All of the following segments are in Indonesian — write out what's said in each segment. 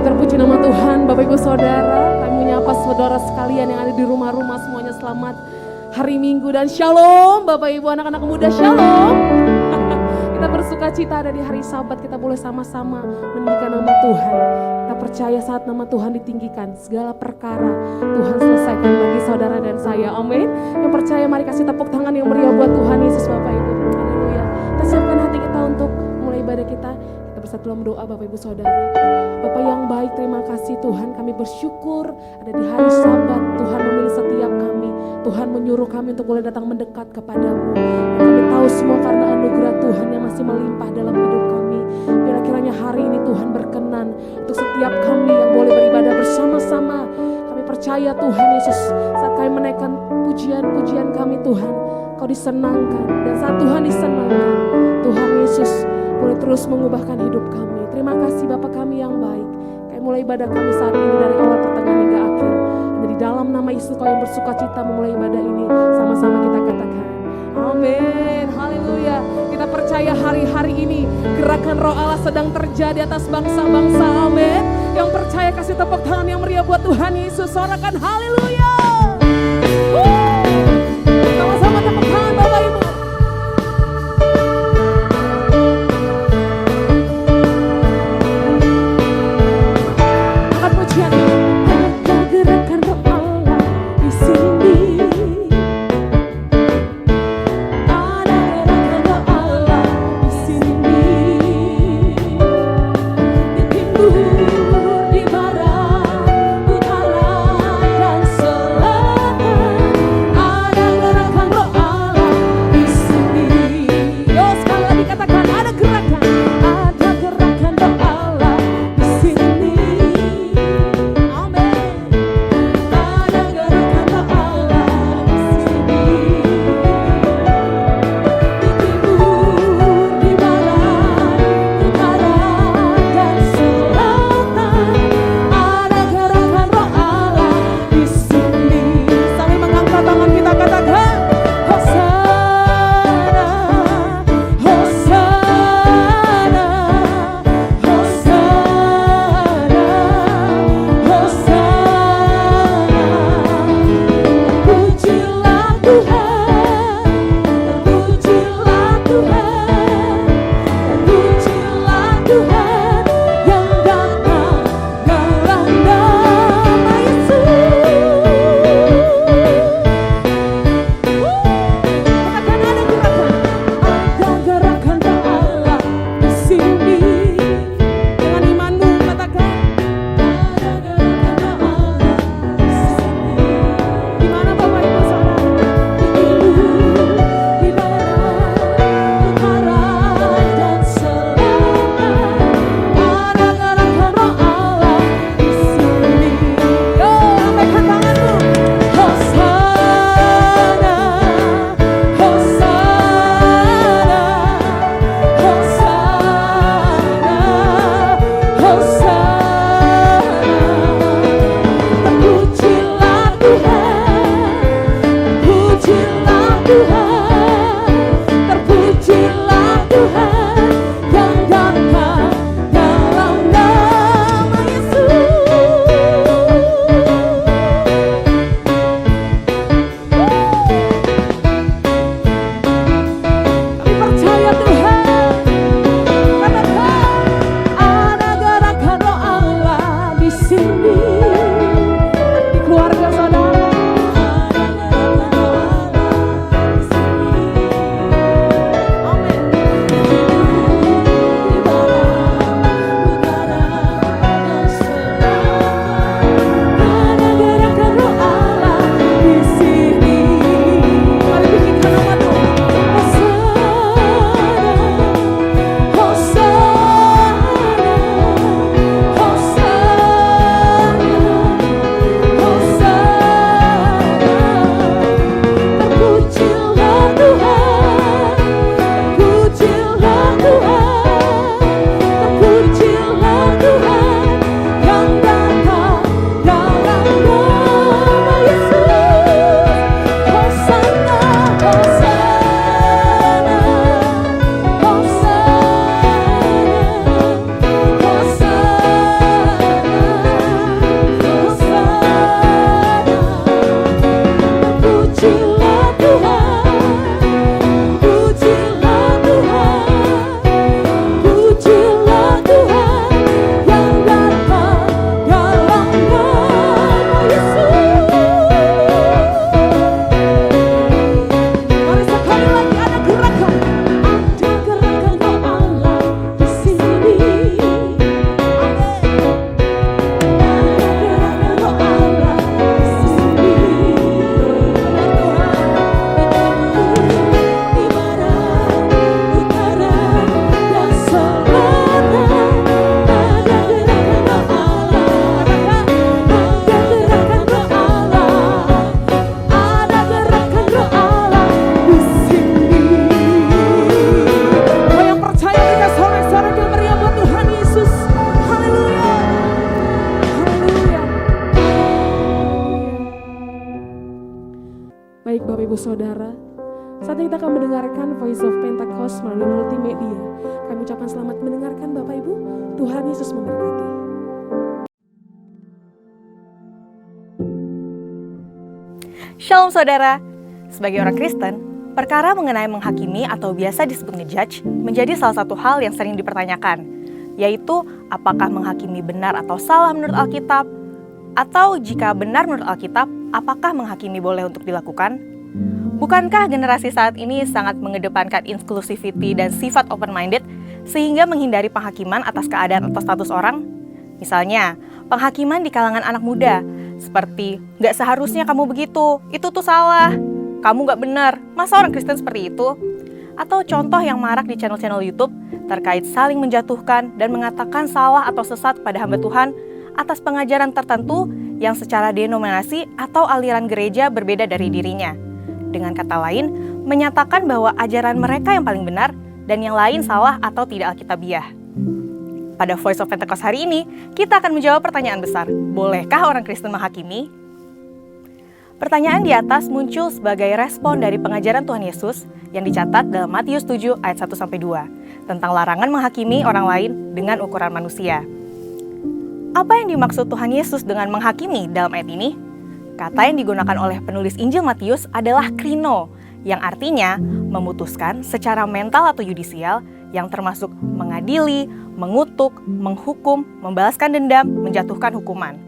Terpuji nama Tuhan, Bapak Ibu Saudara. Kami menyapa saudara sekalian yang ada di rumah-rumah, semuanya selamat hari Minggu dan shalom Bapak Ibu anak-anak muda, shalom. Kita bersuka cita ada di hari Sabat, kita boleh sama-sama meninggikan nama Tuhan. Kita percaya saat nama Tuhan ditinggikan, segala perkara Tuhan selesaikan bagi saudara dan saya, amin. Yang percaya mari kasih tepuk tangan yang meriah buat Tuhan Yesus Bapak Ibu, haleluya. Kita siapkan hati kita untuk mulai ibadah kita. Kita bersatu dalam doa Bapak Ibu Saudara. Bapak yang baik, terima kasih Tuhan, kami bersyukur ada di hari Sabat. Tuhan memilih setiap kami, Tuhan menyuruh kami untuk boleh datang mendekat kepadamu. Dan kami tahu semua karena anugerah Tuhan yang masih melimpah dalam hidup kami. Bila kiranya hari ini Tuhan berkenan untuk setiap kami yang boleh beribadah bersama-sama. Kami percaya Tuhan Yesus, saat kami menaikkan pujian-pujian kami Tuhan, Kau disenangkan. Dan saat Tuhan disenangkan, Tuhan Yesus boleh terus mengubahkan hidup kami. Terima kasih Bapa kami yang baik. Kami mulai ibadah kami saat ini dari awal pertengahan hingga akhir. Dan di dalam nama Yesus Kau yang bersuka cita memulai ibadah ini. Sama-sama kita katakan amin, haleluya. Kita percaya hari-hari ini gerakan Roh Allah sedang terjadi atas bangsa-bangsa, amin. Yang percaya kasih tepuk tangan yang meriah buat Tuhan Yesus. Sorakan haleluya. Sama-sama tepuk tangan Bapak Ibu. Ibu Saudara, saat ini kita akan mendengarkan Voice of Pentecost melalui multimedia. Kami ucapkan selamat mendengarkan Bapak Ibu. Tuhan Yesus memberkati. Shalom saudara, sebagai orang Kristen, perkara mengenai menghakimi atau biasa disebut ngejudge menjadi salah satu hal yang sering dipertanyakan, yaitu apakah menghakimi benar atau salah menurut Alkitab, atau jika benar menurut Alkitab, apakah menghakimi boleh untuk dilakukan? Bukankah generasi saat ini sangat mengedepankan inclusivity dan sifat open-minded sehingga menghindari penghakiman atas keadaan atau status orang? Misalnya, penghakiman di kalangan anak muda, seperti, gak seharusnya kamu begitu, itu tuh salah, kamu gak benar, masa orang Kristen seperti itu? Atau contoh yang marak di channel-channel YouTube terkait saling menjatuhkan dan mengatakan salah atau sesat pada hamba Tuhan atas pengajaran tertentu yang secara denominasi atau aliran gereja berbeda dari dirinya. Dengan kata lain, menyatakan bahwa ajaran mereka yang paling benar dan yang lain salah atau tidak alkitabiah. Pada Voice of Pentecost hari ini, kita akan menjawab pertanyaan besar, bolehkah orang Kristen menghakimi? Pertanyaan di atas muncul sebagai respon dari pengajaran Tuhan Yesus yang dicatat dalam Matius 7 ayat 1-2 tentang larangan menghakimi orang lain dengan ukuran manusia. Apa yang dimaksud Tuhan Yesus dengan menghakimi dalam ayat ini? Kata yang digunakan oleh penulis Injil Matius adalah krino, yang artinya memutuskan secara mental atau yudisial yang termasuk mengadili, mengutuk, menghukum, membalaskan dendam, menjatuhkan hukuman.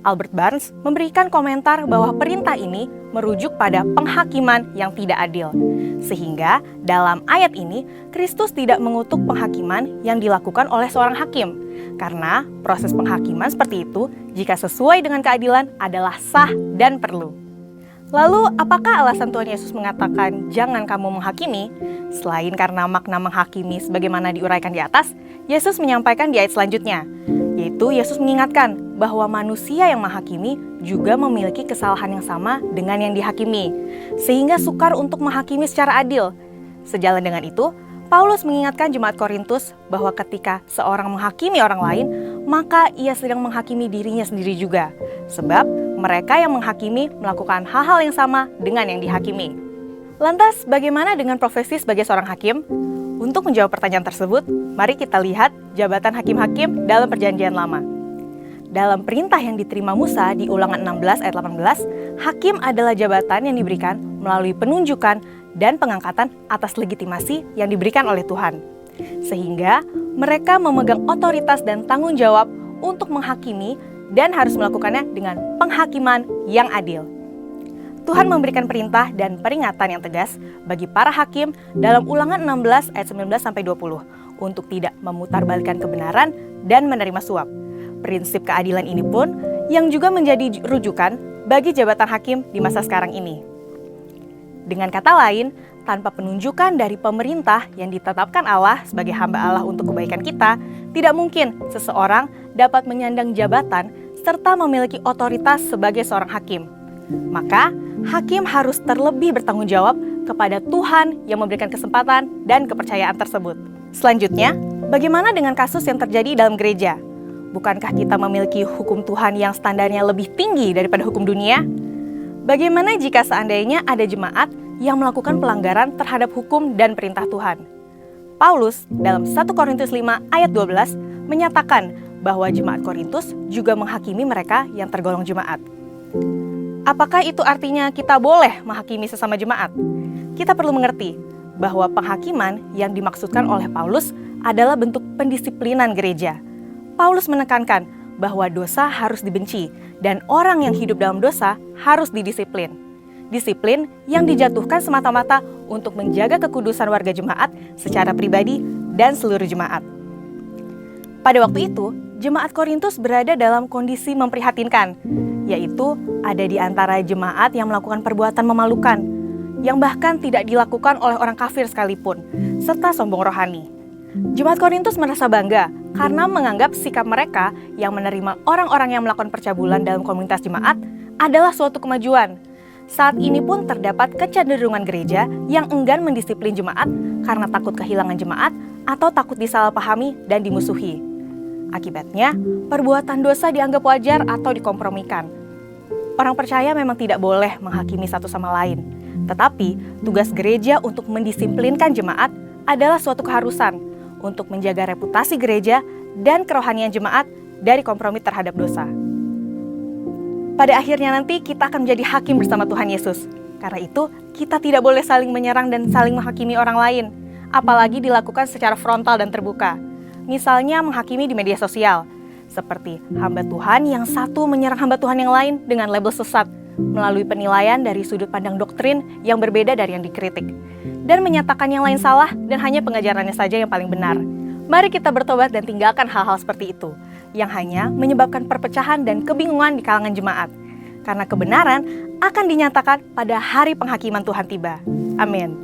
Albert Barnes memberikan komentar bahwa perintah ini merujuk pada penghakiman yang tidak adil. Sehingga dalam ayat ini, Kristus tidak mengutuk penghakiman yang dilakukan oleh seorang hakim. Karena proses penghakiman seperti itu, jika sesuai dengan keadilan, adalah sah dan perlu. Lalu, apakah alasan Tuhan Yesus mengatakan jangan kamu menghakimi? Selain karena makna menghakimi sebagaimana diuraikan di atas, Yesus menyampaikan di ayat selanjutnya, yaitu Yesus mengingatkan bahwa manusia yang menghakimi juga memiliki kesalahan yang sama dengan yang dihakimi, sehingga sukar untuk menghakimi secara adil. Sejalan dengan itu, Paulus mengingatkan jemaat Korintus bahwa ketika seorang menghakimi orang lain, maka ia sedang menghakimi dirinya sendiri juga. Sebab mereka yang menghakimi melakukan hal-hal yang sama dengan yang dihakimi. Lantas, bagaimana dengan profesi sebagai seorang hakim? Untuk menjawab pertanyaan tersebut, mari kita lihat jabatan hakim-hakim dalam Perjanjian Lama. Dalam perintah yang diterima Musa di Ulangan 16 ayat 18, hakim adalah jabatan yang diberikan melalui penunjukan dan pengangkatan atas legitimasi yang diberikan oleh Tuhan. Sehingga mereka memegang otoritas dan tanggung jawab untuk menghakimi dan harus melakukannya dengan penghakiman yang adil. Tuhan memberikan perintah dan peringatan yang tegas bagi para hakim dalam Ulangan 16 ayat 19-20 untuk tidak memutarbalikkan kebenaran dan menerima suap. Prinsip keadilan ini pun yang juga menjadi rujukan bagi jabatan hakim di masa sekarang ini. Dengan kata lain, tanpa penunjukan dari pemerintah yang ditetapkan Allah sebagai hamba Allah untuk kebaikan kita, tidak mungkin seseorang dapat menyandang jabatan serta memiliki otoritas sebagai seorang hakim. Maka, hakim harus terlebih bertanggung jawab kepada Tuhan yang memberikan kesempatan dan kepercayaan tersebut. Selanjutnya, bagaimana dengan kasus yang terjadi dalam gereja? Bukankah kita memiliki hukum Tuhan yang standarnya lebih tinggi daripada hukum dunia? Bagaimana jika seandainya ada jemaat yang melakukan pelanggaran terhadap hukum dan perintah Tuhan? Paulus dalam 1 Korintus 5 ayat 12 menyatakan bahwa jemaat Korintus juga menghakimi mereka yang tergolong jemaat. Apakah itu artinya kita boleh menghakimi sesama jemaat? Kita perlu mengerti bahwa penghakiman yang dimaksudkan oleh Paulus adalah bentuk pendisiplinan gereja. Paulus menekankan bahwa dosa harus dibenci dan orang yang hidup dalam dosa harus didisiplin. Disiplin yang dijatuhkan semata-mata untuk menjaga kekudusan warga jemaat secara pribadi dan seluruh jemaat. Pada waktu itu, jemaat Korintus berada dalam kondisi memprihatinkan, yaitu ada di antara jemaat yang melakukan perbuatan memalukan, yang bahkan tidak dilakukan oleh orang kafir sekalipun, serta sombong rohani. Jemaat Korintus merasa bangga karena menganggap sikap mereka yang menerima orang-orang yang melakukan percabulan dalam komunitas jemaat adalah suatu kemajuan. Saat ini pun terdapat kecenderungan gereja yang enggan mendisiplin jemaat karena takut kehilangan jemaat atau takut disalahpahami dan dimusuhi. Akibatnya, perbuatan dosa dianggap wajar atau dikompromikan. Orang percaya memang tidak boleh menghakimi satu sama lain. Tetapi, tugas gereja untuk mendisiplinkan jemaat adalah suatu keharusan untuk menjaga reputasi gereja dan kerohanian jemaat dari kompromi terhadap dosa. Pada akhirnya nanti kita akan menjadi hakim bersama Tuhan Yesus. Karena itu, kita tidak boleh saling menyerang dan saling menghakimi orang lain, apalagi dilakukan secara frontal dan terbuka. Misalnya menghakimi di media sosial, seperti hamba Tuhan yang satu menyerang hamba Tuhan yang lain dengan label sesat, melalui penilaian dari sudut pandang doktrin yang berbeda dari yang dikritik, dan menyatakan yang lain salah dan hanya pengajarannya saja yang paling benar. Mari kita bertobat dan tinggalkan hal-hal seperti itu, yang hanya menyebabkan perpecahan dan kebingungan di kalangan jemaat. Karena kebenaran akan dinyatakan pada hari penghakiman Tuhan tiba. Amin.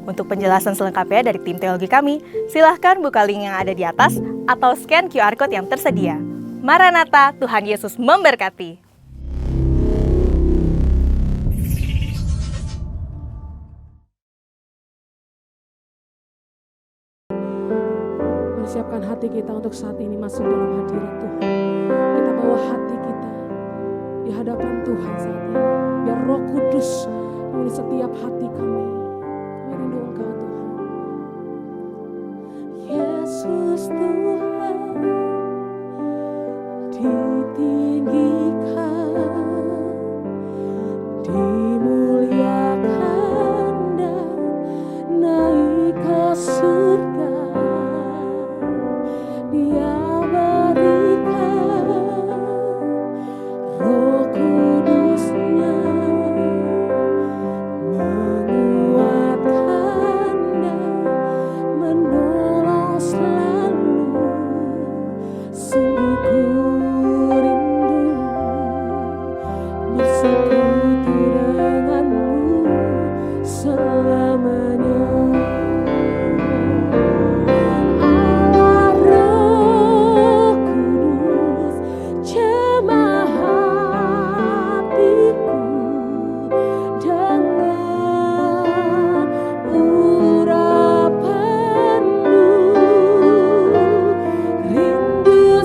Untuk penjelasan selengkapnya dari tim teologi kami, silahkan buka link yang ada di atas atau scan QR Code yang tersedia. Maranatha, Tuhan Yesus memberkati. Siapkan hati kita untuk saat ini masuk dalam hadirat Tuhan. Kita bawa hati kita di hadapan Tuhan saat ini. Biar Roh Kudus memenuhi setiap hati kami. Kami rindu Engkau Tuhan. Yesus Tuhan ditinggikan, dimuliakan dan naik ke surga. Dia berikan Roh Kudus-Nya, menguatkan dan menolong selalu. Sungguh ku rindu bersekutu denganmu selamanya. Rindu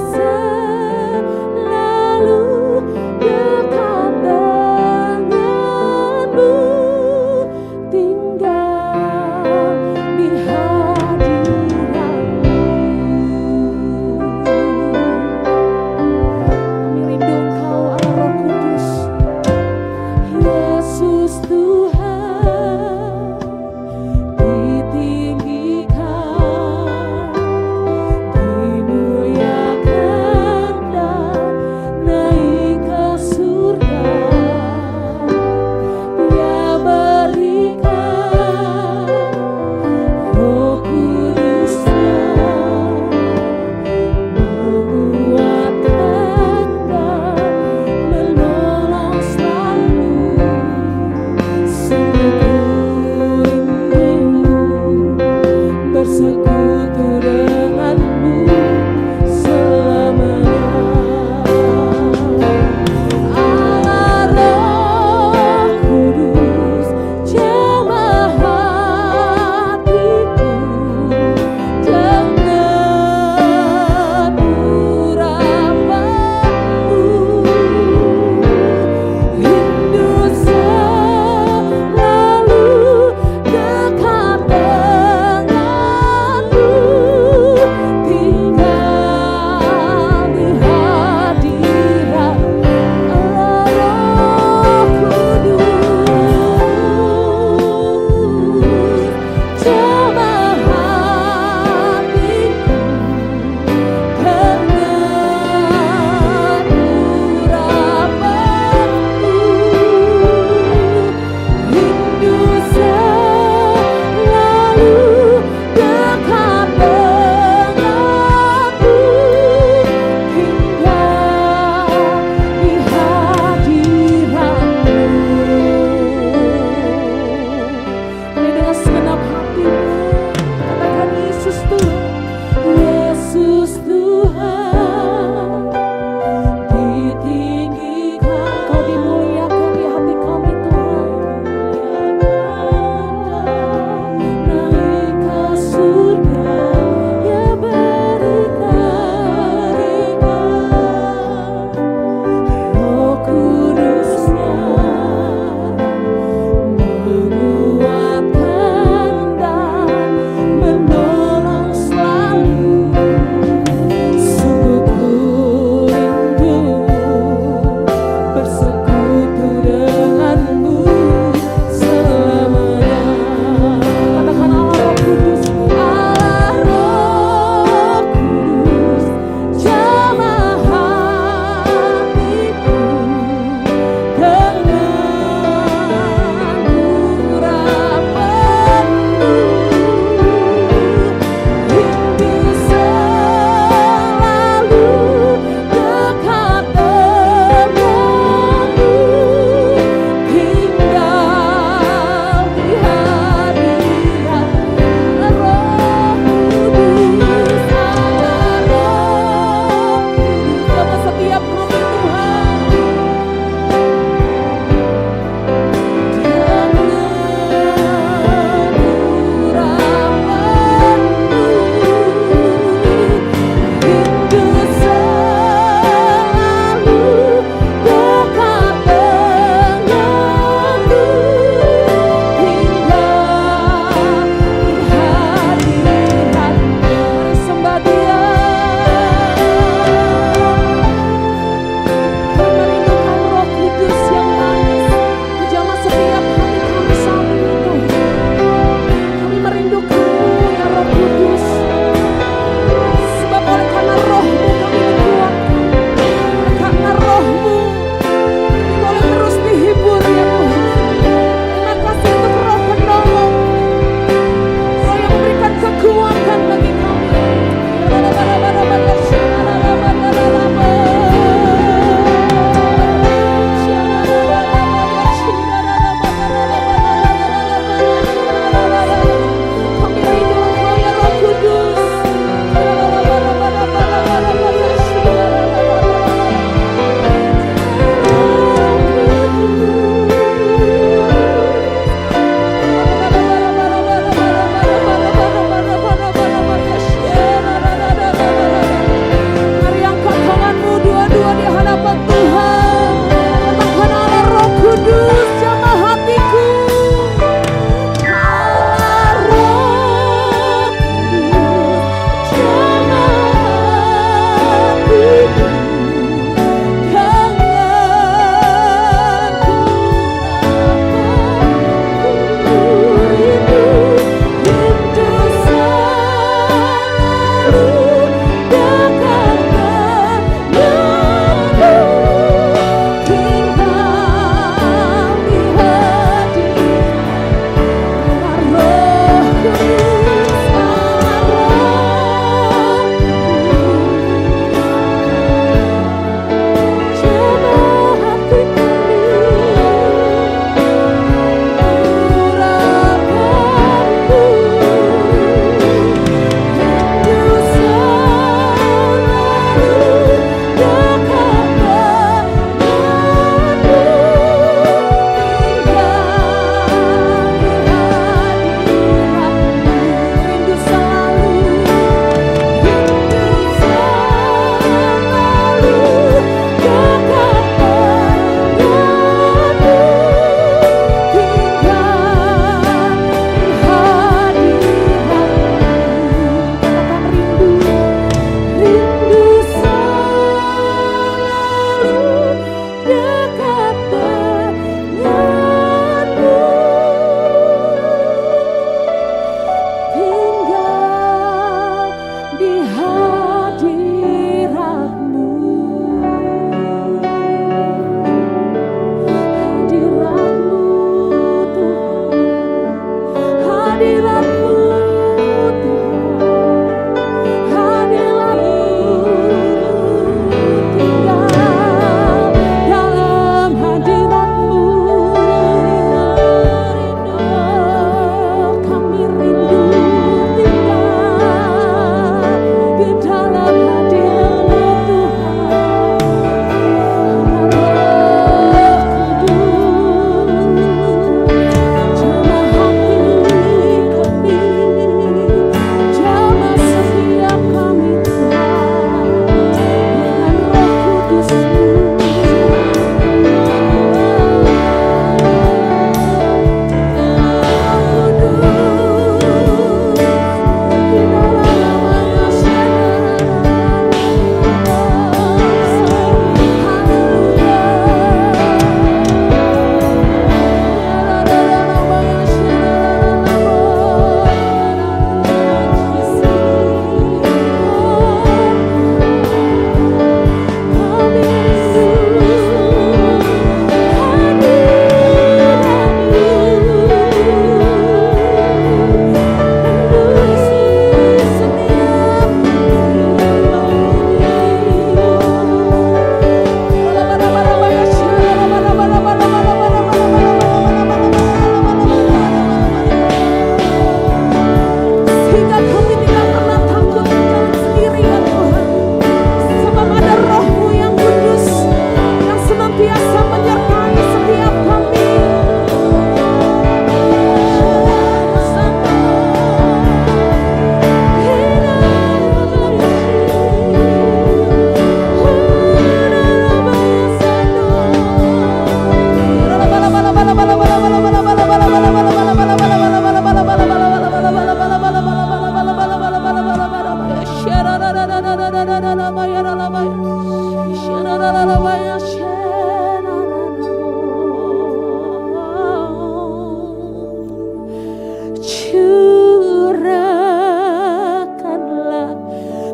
Curahkanlah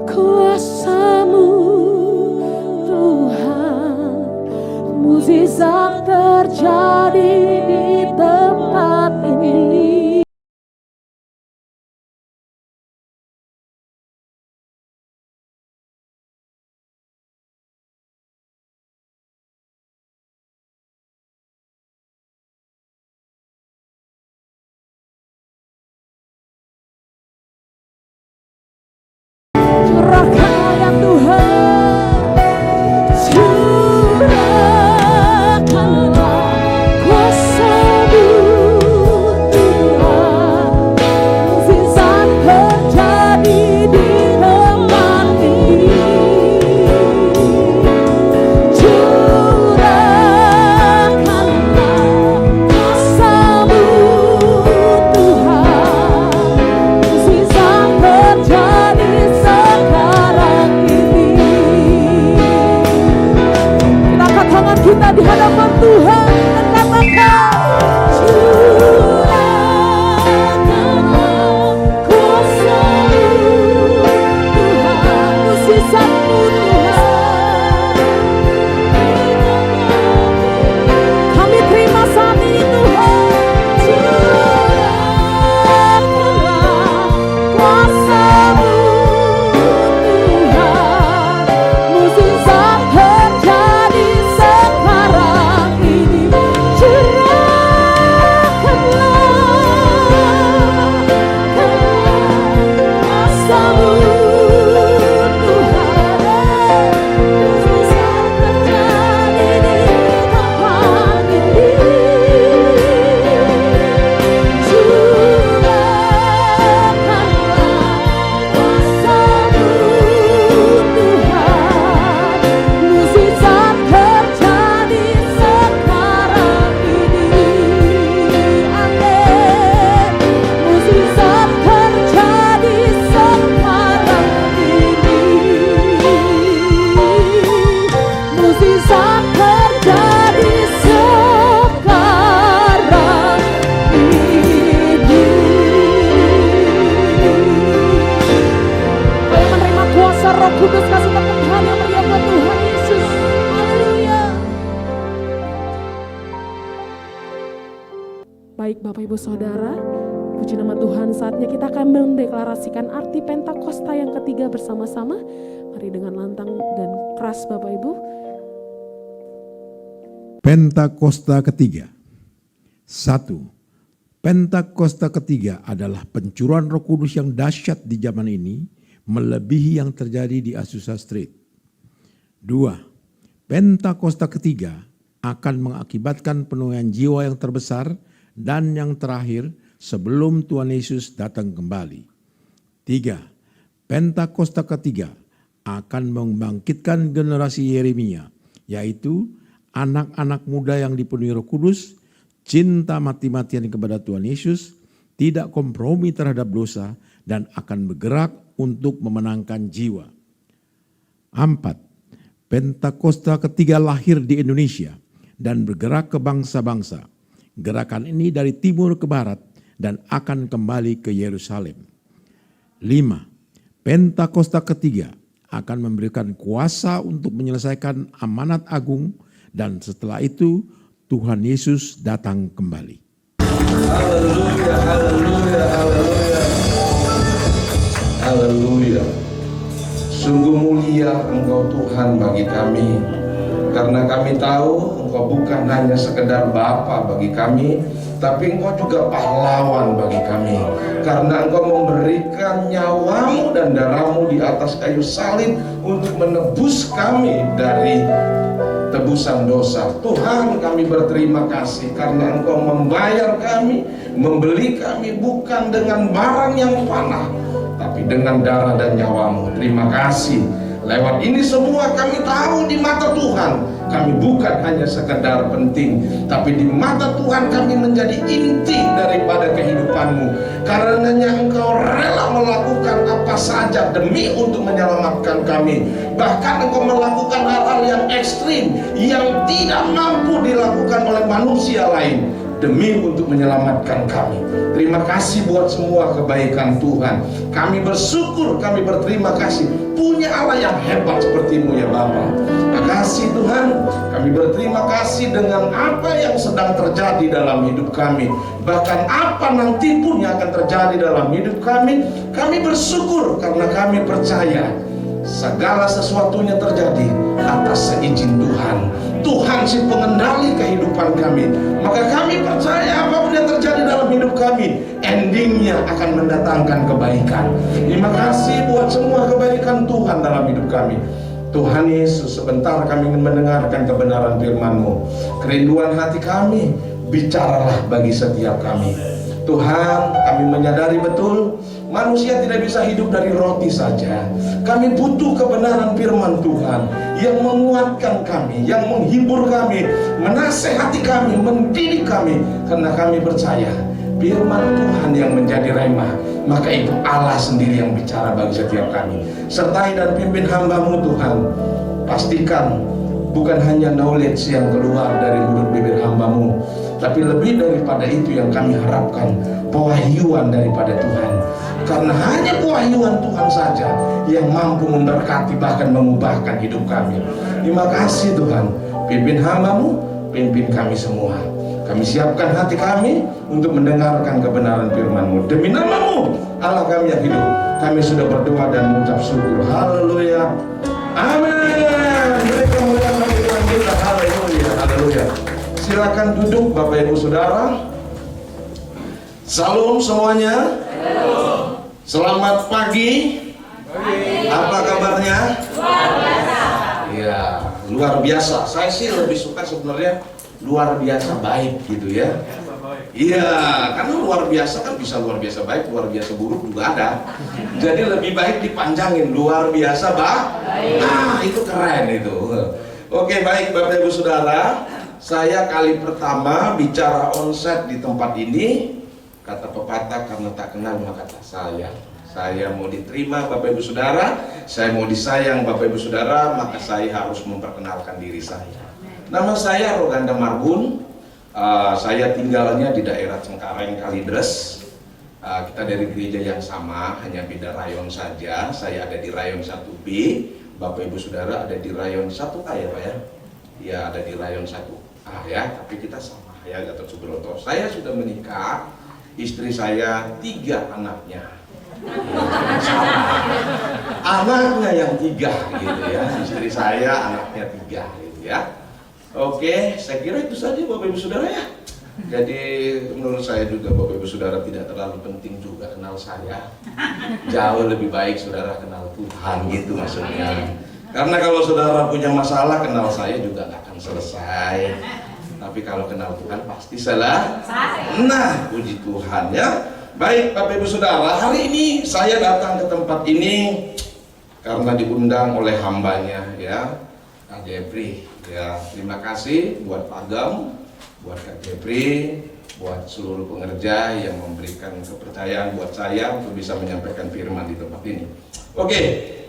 kuasa-Mu Tuhan, mukjizat terjadi di tempat ini. Curahkanlah ya Tuhan, curahkanlah kuasa-Mu Tuhan, mukjizat terjadi di tempat ini. Curahkanlah kuasa-Mu Tuhan, mukjizat terjadi sekarang ini. Kita angkat tangan kita di hadapan Tuhan dan katakan, curahkanlah kuasa-Mu Tuhan, mukjizat-Mu Tuhan. Kami terima saat ini Tuhan, curahkanlah kuasa-Mu Tuhan, mukjizat terjadi sekarang ini. Baik Bapak Ibu Saudara, puji nama Tuhan, saatnya kita akan mendeklarasikan arti Pentakosta yang ketiga bersama-sama. Mari dengan lantang dan keras Bapak Ibu. Pentakosta ketiga. 1. Pentakosta ketiga adalah pencurahan Roh Kudus yang dahsyat di zaman ini, melebihi yang terjadi di Azusa Street. 2. Pentakosta ketiga akan mengakibatkan penuaian jiwa yang terbesar dan yang terakhir sebelum Tuhan Yesus datang kembali. 3. Pentakosta ketiga akan membangkitkan generasi Yeremia, yaitu anak-anak muda yang dipenuhi Roh Kudus, cinta mati-matian kepada Tuhan Yesus, tidak kompromi terhadap dosa, dan akan bergerak untuk memenangkan jiwa. 4. Pentakosta ketiga lahir di Indonesia dan bergerak ke bangsa-bangsa. Gerakan ini dari timur ke barat dan akan kembali ke Yerusalem. 5. Pentakosta ketiga akan memberikan kuasa untuk menyelesaikan amanat agung, dan setelah itu Tuhan Yesus datang kembali. Haleluya, haleluya, haleluya. Haleluya. Sungguh mulia Engkau Tuhan bagi kami, karena kami tahu Engkau bukan hanya sekedar Bapa bagi kami, tapi Engkau juga pahlawan bagi kami, karena Engkau memberikan nyawamu dan darahmu di atas kayu salib untuk menebus kami dari tebusan dosa. Tuhan, kami berterima kasih karena Engkau membayar kami, membeli kami bukan dengan barang yang panah, tapi dengan darah dan nyawamu. Terima kasih. Lewat ini semua kami tahu di mata Tuhan kami bukan hanya sekedar penting, tapi di mata Tuhan kami menjadi inti daripada kehidupan-Mu. Karenanya Engkau rela melakukan apa saja demi untuk menyelamatkan kami. Bahkan Engkau melakukan hal-hal yang ekstrim manusia lain demi untuk menyelamatkan kami. Terima kasih buat semua kebaikan Tuhan. Kami bersyukur, kami berterima kasih punya Allah yang hebat seperti-Mu ya Bapa. Terima kasih Tuhan. Kami berterima kasih dengan apa yang sedang terjadi dalam hidup kami. Bahkan apa nanti pun yang akan terjadi dalam hidup kami. Kami bersyukur karena kami percaya segala sesuatunya terjadi atas seizin Tuhan. Tuhan si pengendali kehidupan kami. Maka kami percaya apapun yang terjadi dalam hidup kami, endingnya akan mendatangkan kebaikan. Terima kasih buat semua kebaikan Tuhan dalam hidup kami. Tuhan Yesus, sebentar kami ingin mendengarkan kebenaran firman-Mu. Kerinduan hati kami, bicaralah bagi setiap kami. Tuhan, kami menyadari betul manusia tidak bisa hidup dari roti saja. Kami butuh kebenaran firman Tuhan yang menguatkan kami, yang menghibur kami, menasehati kami, mendidik kami. Karena kami percaya firman Tuhan yang menjadi rema, maka itu Allah sendiri yang bicara bagi setiap kami. Sertai dan pimpin hamba-Mu Tuhan. Pastikan bukan hanya knowledge yang keluar dari mulut bibir hamba-Mu, tapi lebih daripada itu yang kami harapkan, pewahyuan daripada Tuhan. Karena hanya pewahyuan Tuhan saja yang mampu memberkati bahkan mengubahkan hidup kami. Terima kasih Tuhan. Pimpin hamba-Mu, pimpin kami semua. Kami siapkan hati kami untuk mendengarkan kebenaran firman-Mu. Demi nama-Mu, Allah kami yang hidup, kami sudah berdoa dan mengucap syukur. Haleluya. Amin. Mereka muliakan Tuhan kita. Haleluya. Haleluya. Silakan duduk Bapak Ibu Saudara. Salam semuanya. Selamat pagi. Apa kabarnya? Luar biasa. Ya, luar biasa. Saya sih lebih suka sebenarnya luar biasa baik gitu ya. Iya, karena luar biasa kan bisa luar biasa baik, luar biasa buruk juga ada. Jadi lebih baik dipanjangin luar biasa baik. Nah, itu keren itu. Oke, baik Bapak Ibu Saudara. Saya kali pertama bicara onset di tempat ini. Kata pepatah, karena tak kenal maka tak sayang. Saya mau diterima Bapak Ibu Saudara, saya mau disayang Bapak Ibu Saudara, maka saya harus memperkenalkan diri saya. Nama saya Roganda Marbun. Saya tinggalnya di daerah Cengkareng Kalideres. Kita dari gereja yang sama, hanya beda rayon saja. Saya ada di rayon 1B, Bapak Ibu Saudara ada di rayon 1A ya Pak ya? Ya, ada di rayon 1A ya, tapi kita sama ya, Gatot Subroto. Saya sudah menikah, istri saya 3 anaknya. Anaknya yang 3 gitu ya, istri saya anaknya 3 gitu ya. Oke, saya kira itu saja Bapak Ibu Saudara ya. Jadi menurut saya juga Bapak Ibu Saudara tidak terlalu penting juga kenal saya. Jauh lebih baik Saudara kenal Tuhan gitu maksudnya. Karena kalau Saudara punya masalah, kenal saya juga nggak akan selesai. Tapi kalau kenal Tuhan pasti selesai. Nah, puji Tuhan ya. Baik Bapak Ibu Saudara, hari ini saya datang ke tempat ini karena diundang oleh hambanya ya, Kak Jepri. Ya, terima kasih buat Pak Gam, buat Kak Jepri, buat seluruh pengerja yang memberikan kepercayaan buat saya untuk bisa menyampaikan firman di tempat ini. Oke,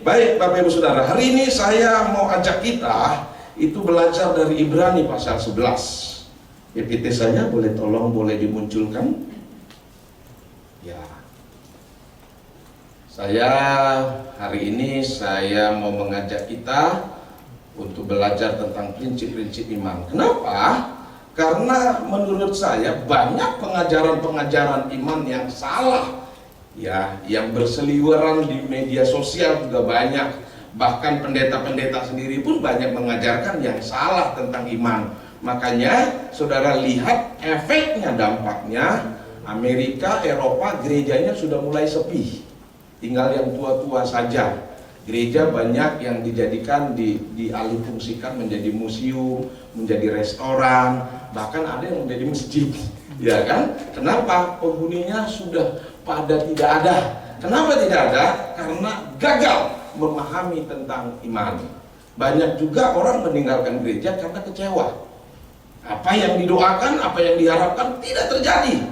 baik Bapak Ibu Saudara, hari ini saya mau ajak kita itu belajar dari Ibrani pasal 11. PPT saya boleh tolong boleh dimunculkan? Ya. Saya hari ini saya mau mengajak kita untuk belajar tentang prinsip-prinsip iman. Kenapa? Karena menurut saya banyak pengajaran-pengajaran iman yang salah ya, yang berseliweran di media sosial juga banyak. Bahkan pendeta-pendeta sendiri pun banyak mengajarkan yang salah tentang iman. Makanya saudara lihat efeknya, dampaknya Amerika, Eropa gerejanya sudah mulai sepi. Tinggal yang tua-tua saja. Gereja banyak yang dijadikan dialihfungsikan menjadi museum, menjadi restoran, bahkan ada yang menjadi masjid, ya kan? Kenapa? Penghuninya sudah pada tidak ada. Kenapa tidak ada? Karena gagal memahami tentang iman. Banyak juga orang meninggalkan gereja karena kecewa. Apa yang didoakan, apa yang diharapkan tidak terjadi.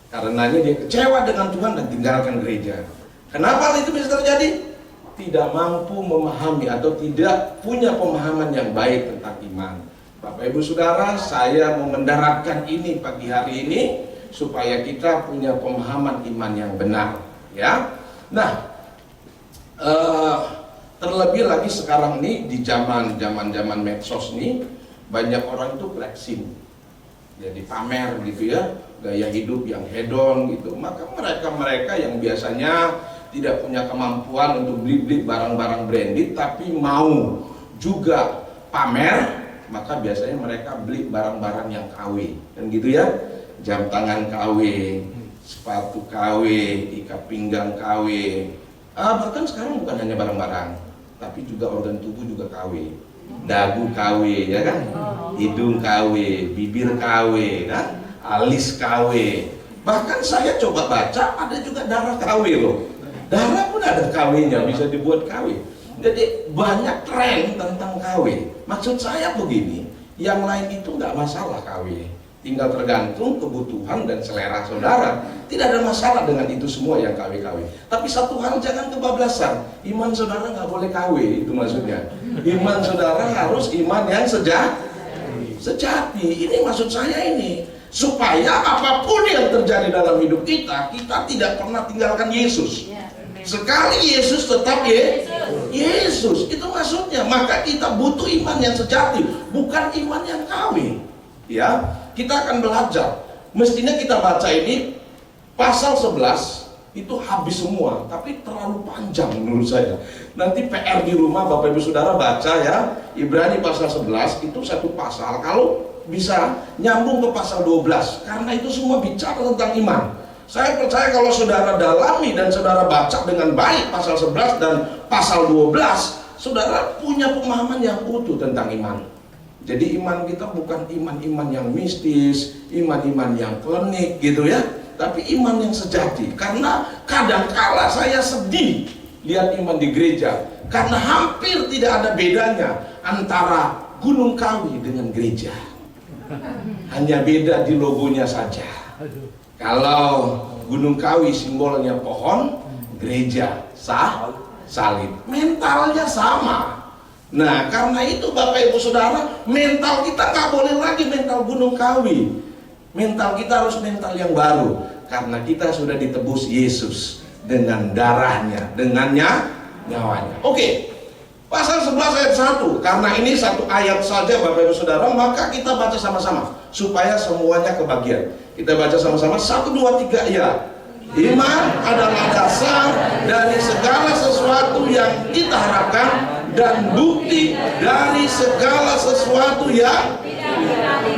Karenanya dia kecewa dengan Tuhan dan tinggalkan gereja. Kenapa hal itu bisa terjadi? Tidak mampu memahami atau tidak punya pemahaman yang baik tentang iman. Bapak Ibu Saudara, saya mau mendaratkan ini pagi hari ini supaya kita punya pemahaman iman yang benar, ya. Nah, terlebih lagi sekarang ini di zaman medsos nih, banyak orang itu flexing, jadi pamer gitu ya, gaya hidup yang hedon gitu. Maka mereka yang biasanya tidak punya kemampuan untuk beli barang-barang branded tapi mau juga pamer, maka biasanya mereka beli barang-barang yang KW, kan gitu ya, jam tangan KW, sepatu KW, ikat pinggang KW, bahkan sekarang bukan hanya barang-barang, tapi juga organ tubuh juga KW, dagu KW, ya kan, hidung KW, bibir KW, kan, alis KW, bahkan saya coba baca ada juga darah KW loh, darah pun ada KW-nya, bisa dibuat KW. Jadi banyak tren tentang KW. Maksud saya begini, yang lain itu nggak masalah KW, tinggal tergantung kebutuhan dan selera saudara. Tidak ada masalah dengan itu semua yang KW. Tapi satu hal, jangan kebablasan. Iman saudara nggak boleh KW, itu maksudnya. Iman saudara harus iman yang sejati. Ini maksud saya ini, supaya apapun yang terjadi dalam hidup kita tidak pernah tinggalkan Yesus. Sekali Yesus tetap Yesus, itu maksudnya. Maka kita butuh iman yang sejati, bukan iman yang KW. Ya, kita akan belajar. Mestinya kita baca ini pasal 11 itu habis semua, tapi terlalu panjang menurut saya. Nanti PR di rumah Bapak Ibu Saudara baca ya, Ibrani pasal 11 itu satu pasal, kalau bisa nyambung ke pasal 12, karena itu semua bicara tentang iman. Saya percaya kalau saudara dalami dan saudara baca dengan baik pasal 11 dan pasal 12, saudara punya pemahaman yang utuh tentang iman. Jadi iman kita bukan iman-iman yang mistis, iman-iman yang klinik gitu ya, tapi iman yang sejati. Karena kadangkala saya sedih lihat iman di gereja, karena hampir tidak ada bedanya antara Gunung Kawi dengan gereja. Hanya beda di logonya saja. Kalau Gunung Kawi simbolnya pohon, gereja salib. Mentalnya sama. Nah, karena itu Bapak Ibu Saudara, mental kita nggak boleh lagi mental Gunung Kawi. Mental kita harus mental yang baru, karena kita sudah ditebus Yesus dengan darahnya, dengan nyawanya. Oke, pasal 11 ayat 1, karena ini satu ayat saja Bapak Ibu Saudara, maka kita baca sama-sama supaya semuanya kebagian. Kita baca sama-sama, 1, 2, 3 ya. Iman adalah dasar dari segala sesuatu yang kita harapkan dan bukti dari segala sesuatu yang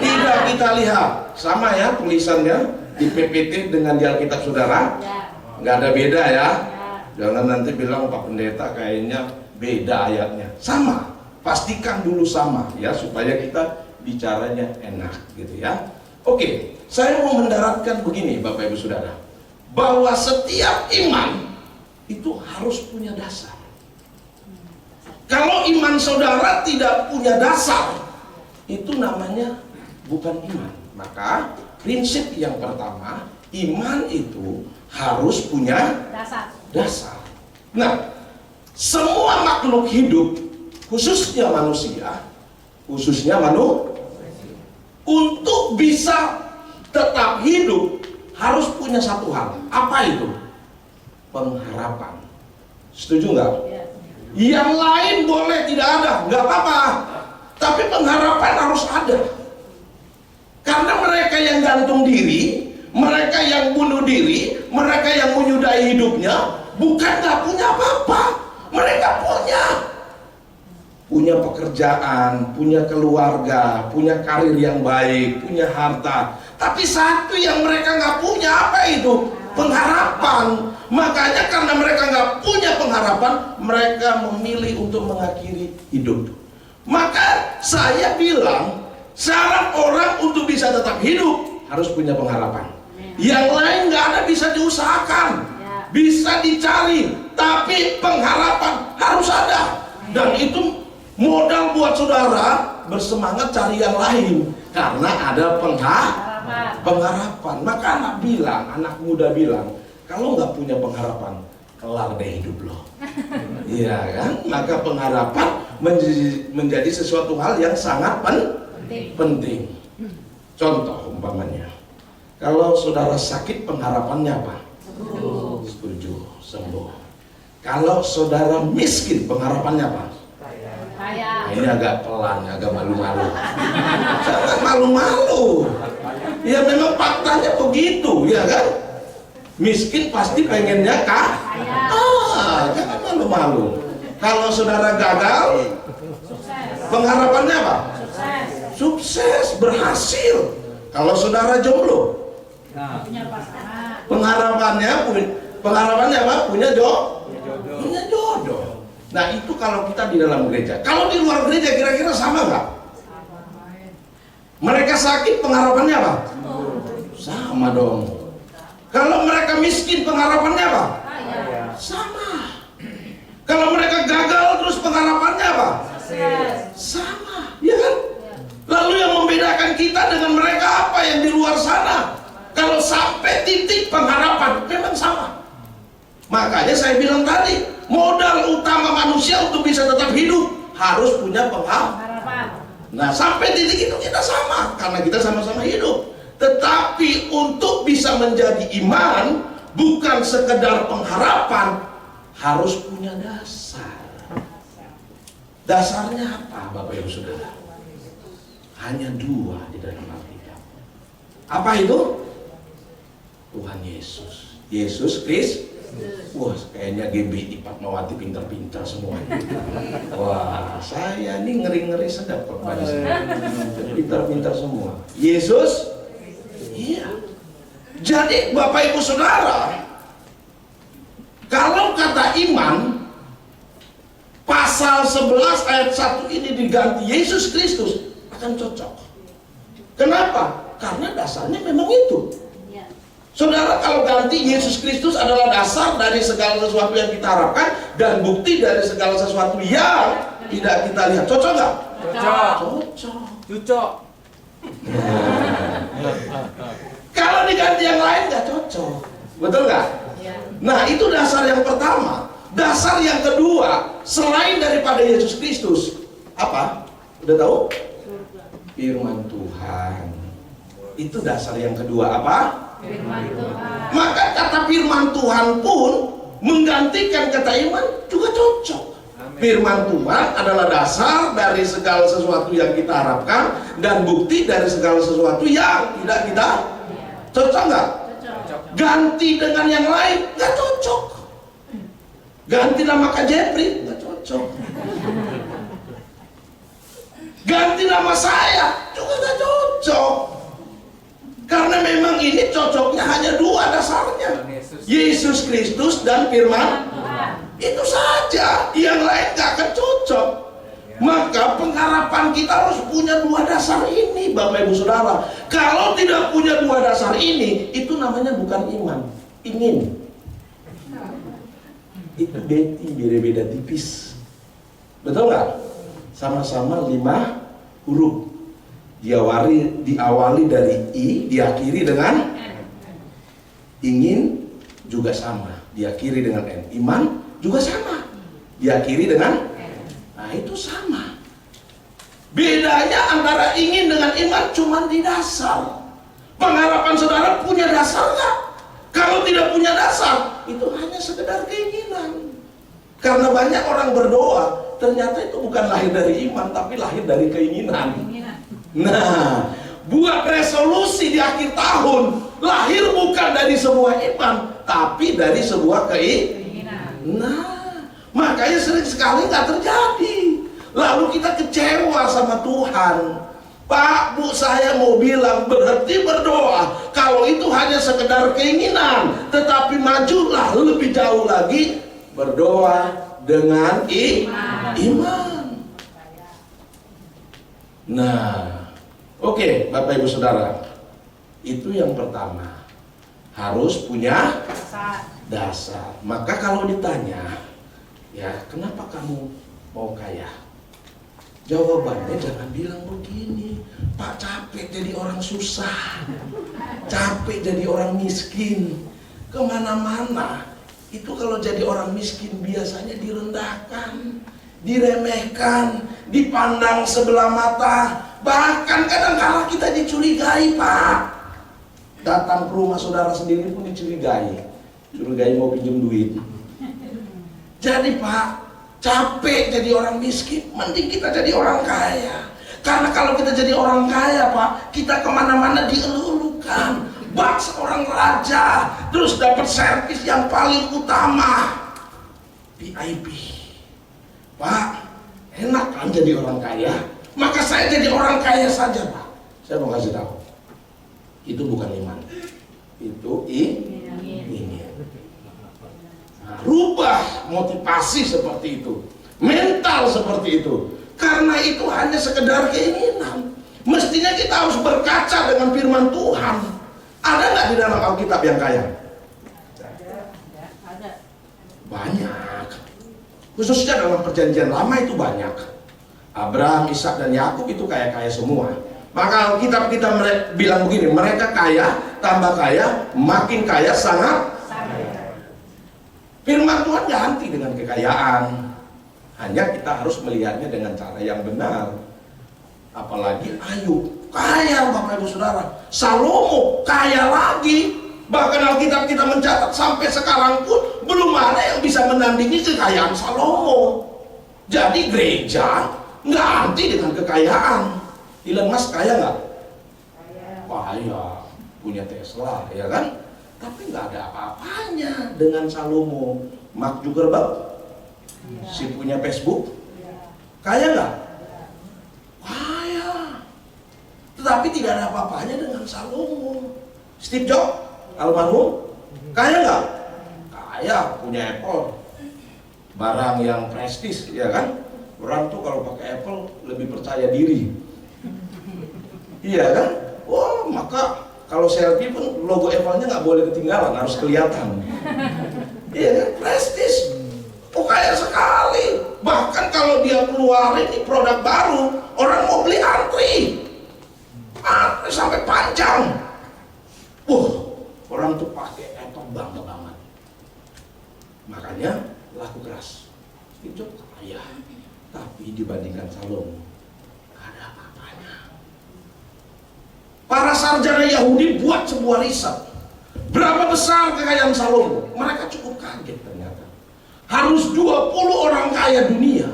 tidak kita lihat. Sama ya tulisannya di PPT dengan di Alkitab saudara, nggak ada beda ya. Jangan nanti bilang Pak Pendeta kayaknya beda ayatnya. Sama, pastikan dulu sama ya, supaya kita bicaranya enak gitu ya. Oke, saya mau mendaratkan begini Bapak Ibu Saudara, bahwa setiap iman itu harus punya dasar. Kalau iman saudara tidak punya dasar, itu namanya bukan iman. Maka prinsip yang pertama, iman itu harus punya dasar. Nah, semua makhluk hidup, khususnya manusia, untuk bisa tetap hidup harus punya satu hal. Apa itu? Pengharapan. Setuju nggak? Yang lain boleh tidak ada, nggak apa-apa. Tapi pengharapan harus ada. Karena mereka yang gantung diri, mereka yang bunuh diri, mereka yang menyudahi hidupnya, bukan nggak punya apa-apa. Mereka punya pekerjaan, punya keluarga, punya karir yang baik, punya harta. Tapi satu yang mereka nggak punya, apa itu? Pengharapan. Makanya karena mereka nggak punya pengharapan, mereka memilih untuk mengakhiri hidup. Maka saya bilang, syarat orang untuk bisa tetap hidup harus punya pengharapan. Yang lain nggak ada, bisa diusahakan, bisa dicari, tapi pengharapan harus ada. Dan itu modal buat saudara bersemangat cari yang lain, karena ada pengharapan. Maka anak muda bilang, kalau nggak punya pengharapan, kelar deh hidup lo. Iya kan? Maka pengharapan menjadi sesuatu hal yang sangat Penting. Contoh umpamanya, kalau saudara sakit pengharapannya apa? Setuju, sembuh. Kalau saudara miskin pengharapannya apa? Nah, ini agak pelan, agak malu-malu. Jangan malu-malu. Ya memang faktanya begitu, ya kan? Miskin pasti pengennya jangan malu-malu. Kalau saudara gagal, pengharapannya apa? Sukses, berhasil. Kalau saudara jomblo, pengharapannya apa? Punya jodoh. Nah itu kalau kita di dalam gereja. Kalau di luar gereja kira-kira sama nggak? Mereka sakit pengharapannya apa? Sama dong. Kalau mereka miskin pengharapannya apa? Sama. Kalau mereka gagal terus pengharapannya apa? Sama, ya kan? Lalu yang membedakan kita dengan mereka apa yang di luar sana? Kalau sampai titik pengharapan memang sama. Makanya saya bilang tadi, modal utama manusia untuk bisa tetap hidup harus punya pengharapan. Nah sampai titik itu kita sama, karena kita sama-sama hidup. Tetapi untuk bisa menjadi iman, bukan sekedar pengharapan, harus punya dasar. Dasarnya apa Bapak Ibu Saudara? Hanya dua di dalam Alkitab. Apa itu? Tuhan Yesus. Yesus Kristus. Wah, kayaknya GBI Fatmawati pintar-pintar semuanya. Wah, saya ini ngeri-ngeri sedap Pak. Pintar-pintar semua. Yesus. Iya. Jadi Bapak Ibu Saudara, kalau kata iman, pasal 11 ayat 1 ini diganti Yesus Kristus, akan cocok. Kenapa? Karena dasarnya memang itu. Saudara, kalau ganti Yesus Kristus adalah dasar dari segala sesuatu yang kita harapkan dan bukti dari segala sesuatu yang tidak kita lihat. Cocok nggak? Cocok. Kalau diganti yang lain nggak cocok. Betul nggak? Nah, itu dasar yang pertama. Dasar yang kedua, selain daripada Yesus Kristus, apa? Udah tahu? Firman Tuhan. Itu dasar yang kedua, apa? Firman Tuhan. Maka kata firman Tuhan pun menggantikan kata iman juga cocok. Firman Tuhan adalah dasar dari segala sesuatu yang kita harapkan dan bukti dari segala sesuatu yang tidak kita. Cocok nggak? Ganti dengan yang lain nggak cocok. Ganti nama Kak Jepri nggak cocok. Ganti nama saya juga nggak cocok. Karena memang ini cocoknya hanya dua dasarnya, Yesus Kristus dan firman Tuhan. Itu saja, yang lain nggak akan cocok. Maka pengharapan kita harus punya dua dasar ini, Bapak Ibu Saudara. Kalau tidak punya dua dasar ini, itu namanya bukan iman, ingin. Itu beda-beda tipis. Betul nggak? Sama-sama 5 huruf. Diawali dari I, diakhiri dengan ingin juga sama, diakhiri dengan N. Iman juga sama, diakhiri dengan nah itu sama. Bedanya antara ingin dengan iman cuma di dasar. Pengharapan saudara punya dasar nggak? Kalau tidak punya dasar, itu hanya sekedar keinginan. Karena banyak orang berdoa, ternyata itu bukan lahir dari iman, tapi lahir dari keinginan. Nah, buat resolusi di akhir tahun, lahir bukan dari sebuah iman, tapi dari sebuah keinginan. Nah, makanya sering sekali nggak terjadi. Lalu kita kecewa sama Tuhan. Pak, Bu, saya mau bilang berhenti berdoa kalau itu hanya sekedar keinginan, tetapi majulah lebih jauh lagi, berdoa dengan iman. Nah, oke, Bapak Ibu Saudara, itu yang pertama, harus punya dasar. Maka kalau ditanya, ya kenapa kamu mau kaya? Jawabannya jangan bilang begini, Pak, capek jadi orang susah, capek jadi orang miskin, kemana-mana. Itu kalau jadi orang miskin biasanya direndahkan, diremehkan, dipandang sebelah mata, bahkan kadang-kala kita dicurigai, Pak. Datang ke rumah saudara sendiri pun dicurigai, mau pinjam duit. Jadi Pak, capek jadi orang miskin, mending kita jadi orang kaya. Karena kalau kita jadi orang kaya, Pak, kita kemana-mana dielulukan, bak seorang raja, terus dapat servis yang paling utama, VIP. Pak, enak kan jadi orang kaya? Maka saya jadi orang kaya saja, Pak. Saya mau kasih tahu, itu bukan iman, itu ingin. Nah, rubah motivasi seperti itu, mental seperti itu. Karena itu hanya sekedar keinginan. Mestinya kita harus berkaca dengan firman Tuhan. Ada nggak di dalam Alkitab yang kaya? Ada. Banyak. Khususnya dalam perjanjian lama itu banyak. Abraham, Ishak dan Yakub itu kaya-kaya semua. Maka Alkitab kita bilang begini, mereka kaya, tambah kaya, makin kaya, sangat. Firman Tuhan ganti dengan kekayaan. Hanya kita harus melihatnya dengan cara yang benar. Apalagi Ayub, kaya Bapak Ibu Saudara. Salomo, kaya lagi. Bahkan Alkitab kita mencatat sampai sekarang pun belum ada yang bisa menandingi kekayaan Salomo. Jadi gereja nggak anti dengan kekayaan. Elon Musk kaya nggak? Kaya, punya Tesla, ya kan? Tapi nggak ada apa-apanya dengan Salomo. Mark Zuckerberg, si punya Facebook, kaya nggak? Kaya. Tetapi tidak ada apa-apanya dengan Salomo. Steve Jobs, almarhum, kaya nggak? Kaya, punya Apple, barang yang prestis, ya kan? Orang tuh kalau pakai Apple lebih percaya diri, iya kan? Wah, maka kalau selfie pun logo Apple-nya nggak boleh ketinggalan, harus kelihatan. Iya kan? Prestis. Oh, kaya sekali. Bahkan kalau dia keluarin ini produk baru, orang mau beli antri sampai panjang. Orang tuh pakai Apple bangga banget. Makanya laku keras. Itu kaya. Tapi dibandingkan Salomo, gak ada apa-apanya. Para sarjana Yahudi buat sebuah riset. Berapa besar kekayaan Salomo? Mereka cukup kaget ternyata. Harus 20 orang kaya dunia,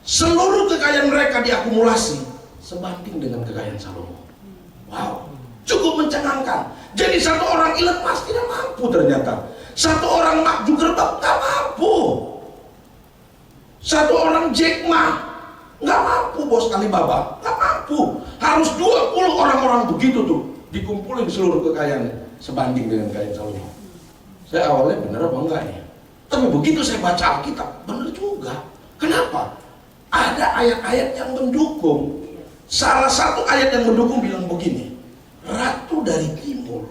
seluruh kekayaan mereka diakumulasi sebanding dengan kekayaan Salomo. Wow, cukup mencengangkan. Jadi satu orang Elon Musk tidak mampu ternyata. Satu orang Mark Zuckerberg nggak mampu. Satu orang Jack Ma nggak mampu, bos Alibaba nggak mampu. Harus 20 orang-orang begitu tuh dikumpulin seluruh kekayaannya sebanding dengan kekayaan Salomo. Saya awalnya bener apa enggak nih? Tapi begitu saya baca Alkitab, benar juga. Kenapa? Ada ayat-ayat yang mendukung. Salah satu ayat yang mendukung bilang begini, Ratu dari Timur,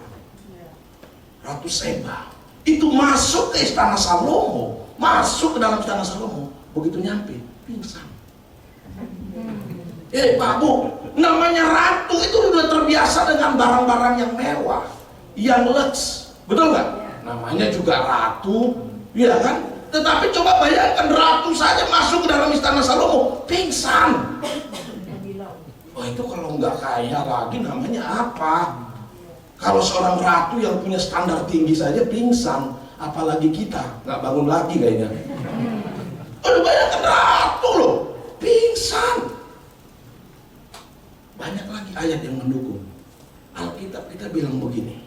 Ratu Seba, itu masuk ke istana Salomo, masuk ke dalam istana Salomo. Begitu nyampe, pingsan. Pak Bu, namanya ratu itu udah terbiasa dengan barang-barang yang mewah, yang lux, betul nggak? Namanya juga ratu. Iya kan? Tetapi coba bayangkan ratu saja masuk ke dalam istana Salomo, pingsan. Oh, itu kalau nggak kaya lagi namanya apa? Kalau seorang ratu yang punya standar tinggi saja pingsan, apalagi kita nggak bangun lagi kayaknya. Udah bayangkan ratu loh, pingsan. Banyak lagi ayat yang mendukung. Alkitab kita bilang begini.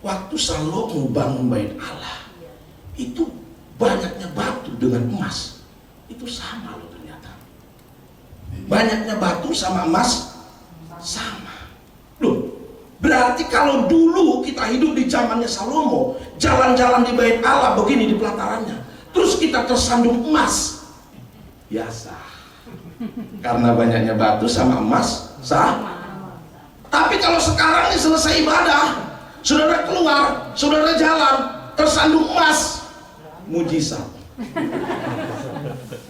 Waktu Salomo bangun bait Allah, itu banyaknya batu dengan emas itu sama loh ternyata. Banyaknya batu sama emas sama loh. Berarti kalau dulu kita hidup di zamannya Salomo, jalan-jalan di bait Allah begini di pelatarannya, terus kita tersandung emas, biasa. Karena banyaknya batu sama emas sama. Tapi kalau sekarang ini selesai ibadah, saudara keluar, saudara jalan, tersandung emas, mujizat.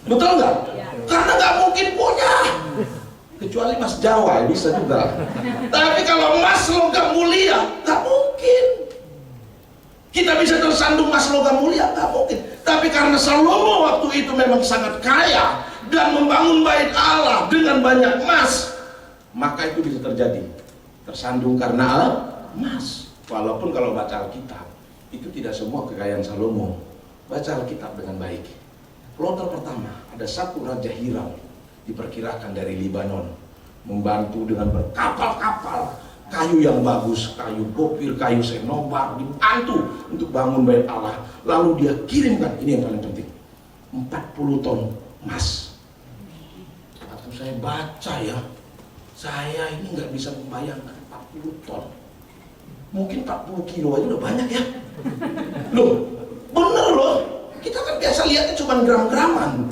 Betul nggak? Karena nggak mungkin punya, kecuali emas Jawa bisa juga. Tapi kalau emas logam mulia nggak mungkin. Kita bisa tersandung emas logam mulia? Nggak mungkin. Tapi karena Salomo waktu itu memang sangat kaya dan membangun bait Allah dengan banyak emas, maka itu bisa terjadi. Tersandung karena emas. Walaupun kalau baca Alkitab, itu tidak semua kekayaan Salomo. Baca Alkitab dengan baik. Kloter pertama, ada satu Raja Hiram, diperkirakan dari Libanon, membantu dengan berkapal-kapal kayu yang bagus, kayu bopir, kayu senobar, dibantu untuk bangun bait Allah. Lalu dia kirimkan, ini yang paling penting, 40 ton emas. Waktu saya baca ya, saya ini nggak bisa membayangkan 40 ton. Mungkin 40 kilo aja udah banyak ya. Loh, bener loh. Kita kan biasa lihatnya cuma gram-graman,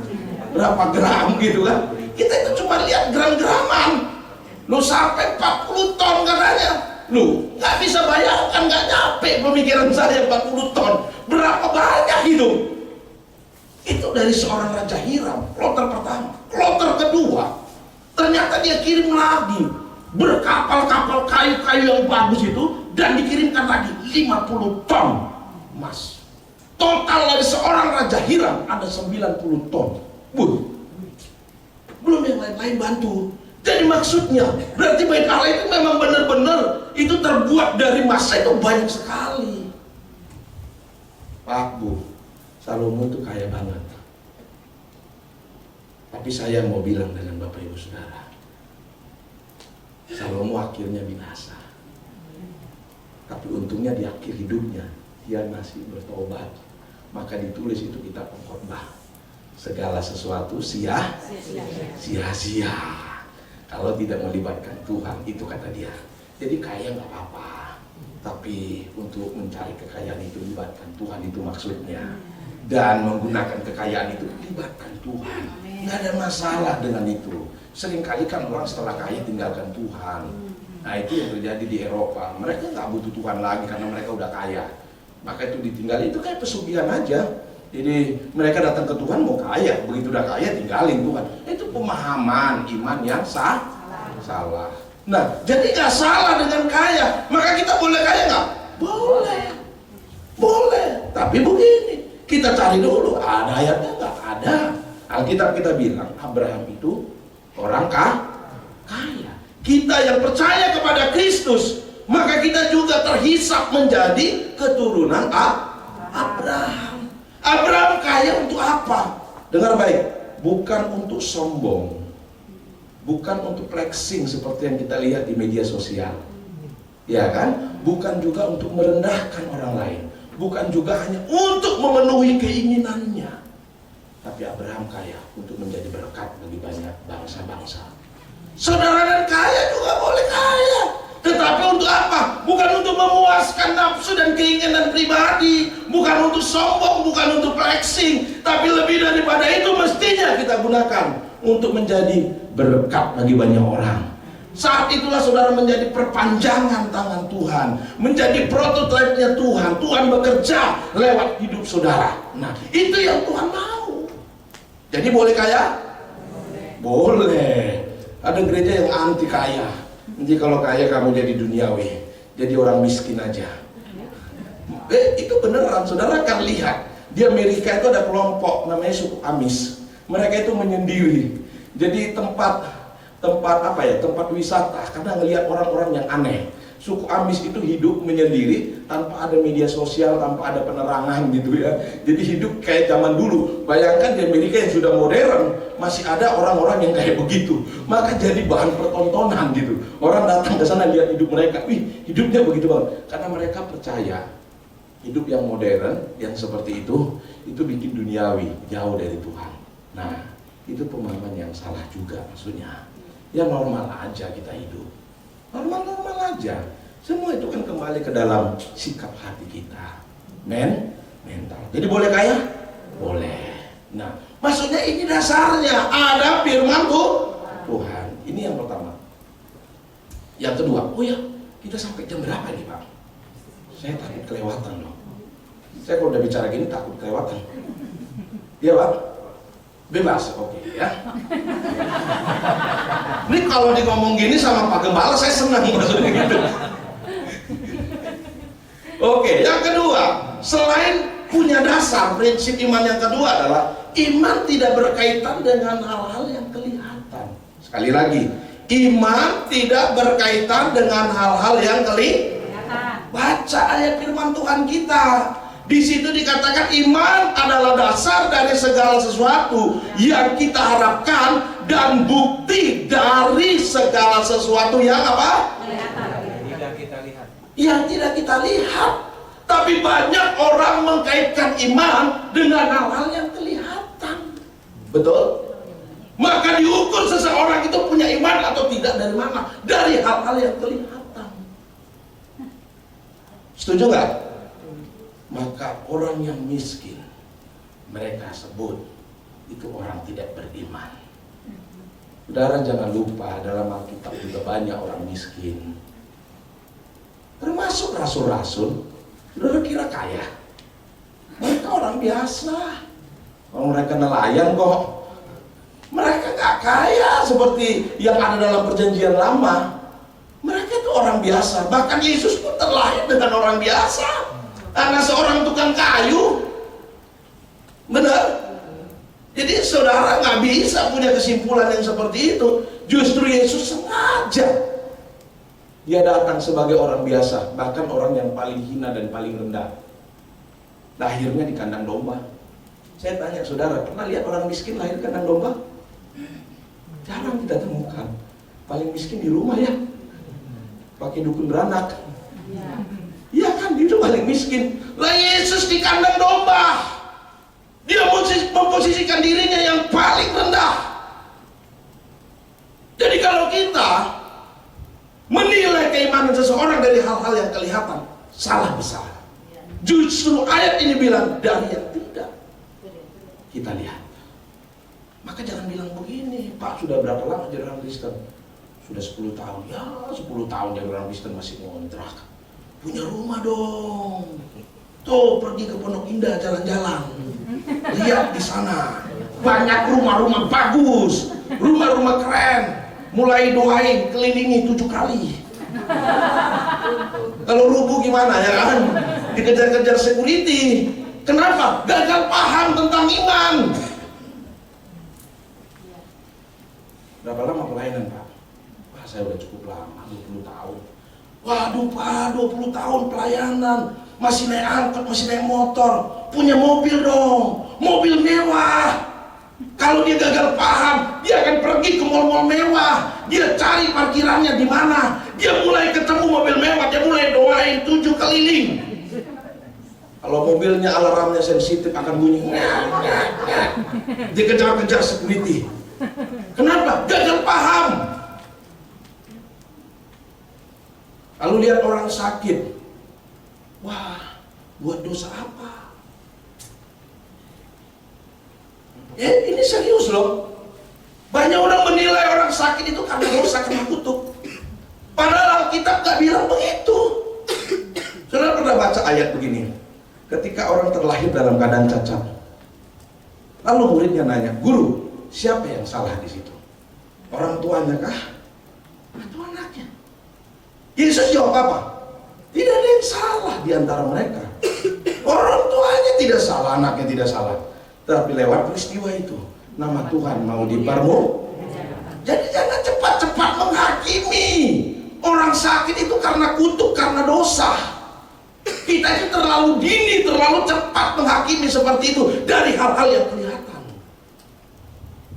berapa gram gitu kan. Kita itu cuma lihat gram-graman. Lu sampai 40 ton katanya. Lu nggak bisa bayangkan, nggak nyampe pemikiran saya 40 ton. Berapa banyak itu? Itu dari seorang Raja Hiram, kloter pertama. Kloter kedua, ternyata dia kirim lagi berkapal-kapal kayu-kayu yang bagus itu, dan dikirimkan lagi 50 ton emas. Total dari seorang Raja Hiram ada 90 ton. Belum yang lain-lain bantu. Jadi maksudnya, berarti bait Allah itu memang benar-benar itu terbuat dari emas itu banyak sekali. Pak Bu, Salomo itu kaya banget. Tapi saya mau bilang dengan Bapak Ibu Saudara, Salomo akhirnya binasa. Tapi untungnya di akhir hidupnya dia masih bertobat. Maka ditulis itu kitab Pengkhotbah. Segala sesuatu sia-sia kalau tidak melibatkan Tuhan, itu kata dia. Jadi kaya nggak apa-apa, tapi untuk mencari kekayaan itu libatkan Tuhan, itu maksudnya. Dan menggunakan kekayaan itu libatkan Tuhan. Nggak ada masalah dengan itu. Seringkali kan orang setelah kaya tinggalkan Tuhan. Nah itu yang terjadi di Eropa. Mereka nggak butuh Tuhan lagi karena mereka udah kaya. Maka itu ditinggal, itu kayak pesugihan aja. Jadi mereka datang ke Tuhan mau kaya, begitu udah kaya tinggalin Tuhan. Itu pemahaman iman yang salah. Nah, jadi nggak salah dengan kaya. Maka kita boleh kaya nggak? Boleh. Tapi begini, kita cari dulu. Ada ayatnya nggak? Ada. Alkitab kita bilang Abraham itu orang kaya. Kita yang percaya kepada Kristus, maka kita juga terhisap menjadi keturunan Abraham. Abraham kaya untuk apa? Dengar baik, bukan untuk sombong, bukan untuk flexing seperti yang kita lihat di media sosial, ya kan? Bukan juga untuk merendahkan orang lain, bukan juga hanya untuk memenuhi keinginannya. Tapi Abraham kaya untuk menjadi berkat bagi banyak bangsa-bangsa. Saudara dan kaya juga boleh kaya, tetapi untuk apa? Bukan untuk memuaskan nafsu dan keinginan pribadi, bukan untuk sombong, bukan untuk flexing, tapi lebih daripada itu mestinya kita gunakan untuk menjadi berkat bagi banyak orang. Saat itulah saudara menjadi perpanjangan tangan Tuhan, menjadi prototipe-nya Tuhan. Tuhan bekerja lewat hidup saudara. Nah, itu yang Tuhan mau. Jadi boleh kaya? Boleh. Ada gereja yang anti kaya. Jadi kalau kaya kamu jadi duniawi, jadi orang miskin aja. Itu beneran, saudara akan lihat. Di Amerika itu ada kelompok namanya suku Amis. Mereka itu menyendiri. Jadi tempat wisata karena ngelihat orang-orang yang aneh. Suku Amis itu hidup menyendiri tanpa ada media sosial, tanpa ada penerangan gitu ya. Jadi hidup kayak zaman dulu. Bayangkan di Amerika yang sudah modern masih ada orang-orang yang kayak begitu. Maka jadi bahan pertontonan gitu. Orang datang ke sana lihat hidup mereka, wih hidupnya begitu banget. Karena mereka percaya hidup yang modern, yang seperti itu bikin duniawi, jauh dari Tuhan. Nah, itu pemahaman yang salah juga maksudnya. Ya normal aja kita hidup. Normal aja. Semua itu kan kembali ke dalam sikap hati kita. Mental. Jadi boleh kaya? Boleh. Nah, maksudnya ini dasarnya ada firman Tuhan. Ini yang pertama. Yang kedua, oh ya, kita sampai jam berapa nih Pak? Saya takut kelewatan loh. Saya kalau udah bicara gini takut kelewatan. Iya Pak? Bebas, oke ya. Ini kalau di ngomong gini sama Pak Gembala saya senang maksudnya gitu. Oke, yang kedua, selain punya dasar, prinsip iman yang kedua adalah iman tidak berkaitan dengan hal-hal yang kelihatan. Sekali lagi, iman tidak berkaitan dengan hal-hal yang kelihatan. Baca ayat firman Tuhan kita. Di situ dikatakan iman adalah dasar dari segala sesuatu yang kita harapkan dan bukti dari segala sesuatu yang apa? Tidak kita lihat. Yang tidak kita lihat. Tapi banyak orang mengkaitkan iman dengan hal-hal yang kelihatan. Betul? Maka diukur seseorang itu punya iman atau tidak dari mana? Dari hal-hal yang kelihatan. Setuju nggak? Maka orang yang miskin, mereka sebut itu orang tidak beriman. Saudara jangan lupa, dalam Alkitab juga banyak orang miskin, termasuk rasul-rasul. Saudara kira kaya? Mereka orang biasa. Kalau mereka nelayan kok. Mereka gak kaya seperti yang ada dalam perjanjian lama. Mereka itu orang biasa. Bahkan Yesus pun terlahir dengan orang biasa. Karena seorang tukang kayu. Benar? Jadi saudara gak bisa punya kesimpulan yang seperti itu. Justru Yesus sengaja dia datang sebagai orang biasa, bahkan orang yang paling hina dan paling rendah. Lahirnya di kandang domba. Saya tanya saudara, pernah lihat orang miskin lahir di kandang domba? Jarang kita temukan. Paling miskin di rumah ya, pakai dukun beranak. Iya kan, itu paling miskin. Lah Yesus di kandang domba. Dia memposisikan dirinya yang paling rendah. Jadi kalau kita menilai keimanan seseorang dari hal-hal yang kelihatan, salah besar. Justru ayat ini bilang dari yang tidak kita lihat. Maka jangan bilang begini, Pak sudah berapa lama jadi orang Kristen? Sudah 10 tahun. Ya 10 tahun jadi orang Kristen masih ngontrak. Punya rumah dong. Tuh pergi ke Pondok Indah jalan-jalan. Lihat di sana. Banyak rumah-rumah bagus, rumah-rumah keren. Mulai doain, kelilingi 7 kali. Kalau rubuh gimana ya kan? Dikejar-kejar security. Kenapa? Gagal paham tentang iman. Berapa lama pelayanan Pak? Wah saya udah cukup lama, 20 tahun. Waduh Pak, 20 tahun pelayanan. Masih naik angkot, masih naik motor. Punya mobil dong, mobil mewah. Kalau dia gagal paham, dia akan pergi ke mal-mal mewah. Dia cari parkirannya di mana. Dia mulai ketemu mobil mewah, dia mulai doain 7 keliling. Kalau mobilnya alarmnya sensitif akan bunyi. Dia kejar-kejar security. Kenapa? Gagal paham. Lalu lihat orang sakit. Wah, buat dosa apa? Ini serius loh. Banyak orang menilai orang sakit itu karena dosa, karena kutuk. Padahal Alkitab gak bilang begitu. Saudara pernah baca ayat begini. Ketika orang terlahir dalam keadaan cacat, lalu muridnya nanya, "Guru, siapa yang salah di situ? Orang tuanya kah? Atau anaknya?" Yesus jawab apa? Tidak ada yang salah di antara mereka. Orang tuanya tidak salah, anaknya tidak salah. Tapi lewat peristiwa itu, nama Tuhan mau dipermu. Jadi jangan cepat-cepat menghakimi. Orang sakit itu karena kutuk, karena dosa. Kita itu terlalu dini, terlalu cepat menghakimi seperti itu dari hal-hal yang kelihatan.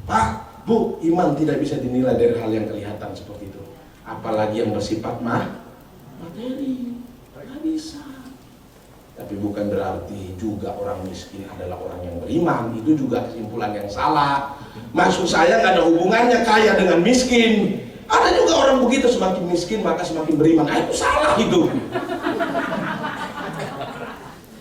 Pak, Bu, iman tidak bisa dinilai dari hal yang kelihatan seperti itu. Apalagi yang bersifat materi. Tidak bisa. Tapi bukan berarti juga orang miskin adalah orang yang beriman. Itu juga kesimpulan yang salah. Maksud saya nggak ada hubungannya kaya dengan miskin. Ada juga orang begitu, semakin miskin maka semakin beriman. Itu salah itu.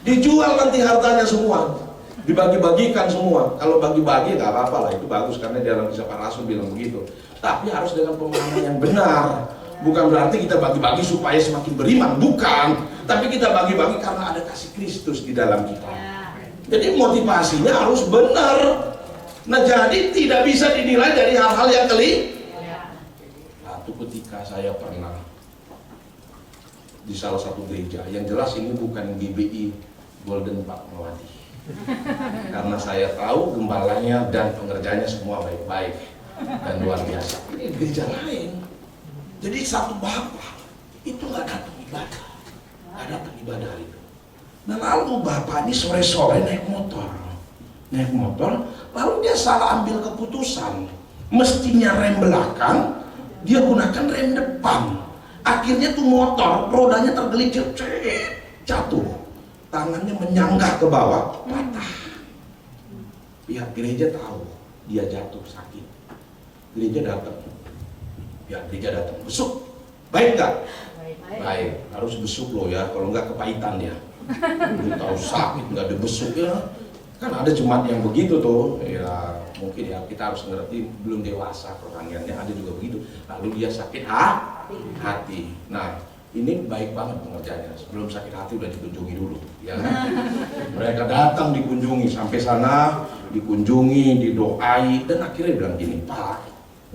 Dijual nanti hartanya semua, dibagi-bagikan semua. Kalau bagi-bagi nggak apa-apa lah, itu bagus karena dalam kisah para rasul bilang begitu. Tapi harus dengan pemahaman yang benar. Bukan berarti kita bagi-bagi supaya semakin beriman, bukan. Tapi kita bagi-bagi karena ada kasih Kristus di dalam kita. Jadi motivasinya harus benar. Nah jadi tidak bisa dinilai dari hal-hal yang Satu ketika saya pernah di salah satu gereja, yang jelas ini bukan GBI Golden Fatmawati. Karena saya tahu gembalanya dan pengerjanya semua baik-baik dan luar biasa. Ini gereja lain. Jadi satu bapak itu nggak datang ibadah, itu. Nah lalu bapak ini sore-sore naik motor, lalu dia salah ambil keputusan. Mestinya rem belakang, dia gunakan rem depan. Akhirnya tuh motor rodanya tergelincir, jatuh, tangannya menyanggah ke bawah, patah. Pihak gereja tahu dia jatuh sakit. Gereja datang, besuk, baik nggak? Baik, harus besuk loh ya, kalau nggak kepahitan dia. Udah tahu sakit nggak ada besuk ya. Kan ada jemaat yang begitu tuh, ya mungkin ya kita harus ngerti belum dewasa rohaniannya, ada juga begitu. Lalu dia sakit hati. Nah ini baik banget pengerjaannya, sebelum sakit hati udah dikunjungi dulu, ya kan? Mereka datang dikunjungi, sampai sana dikunjungi, didoai, dan akhirnya bilang gini, Pak,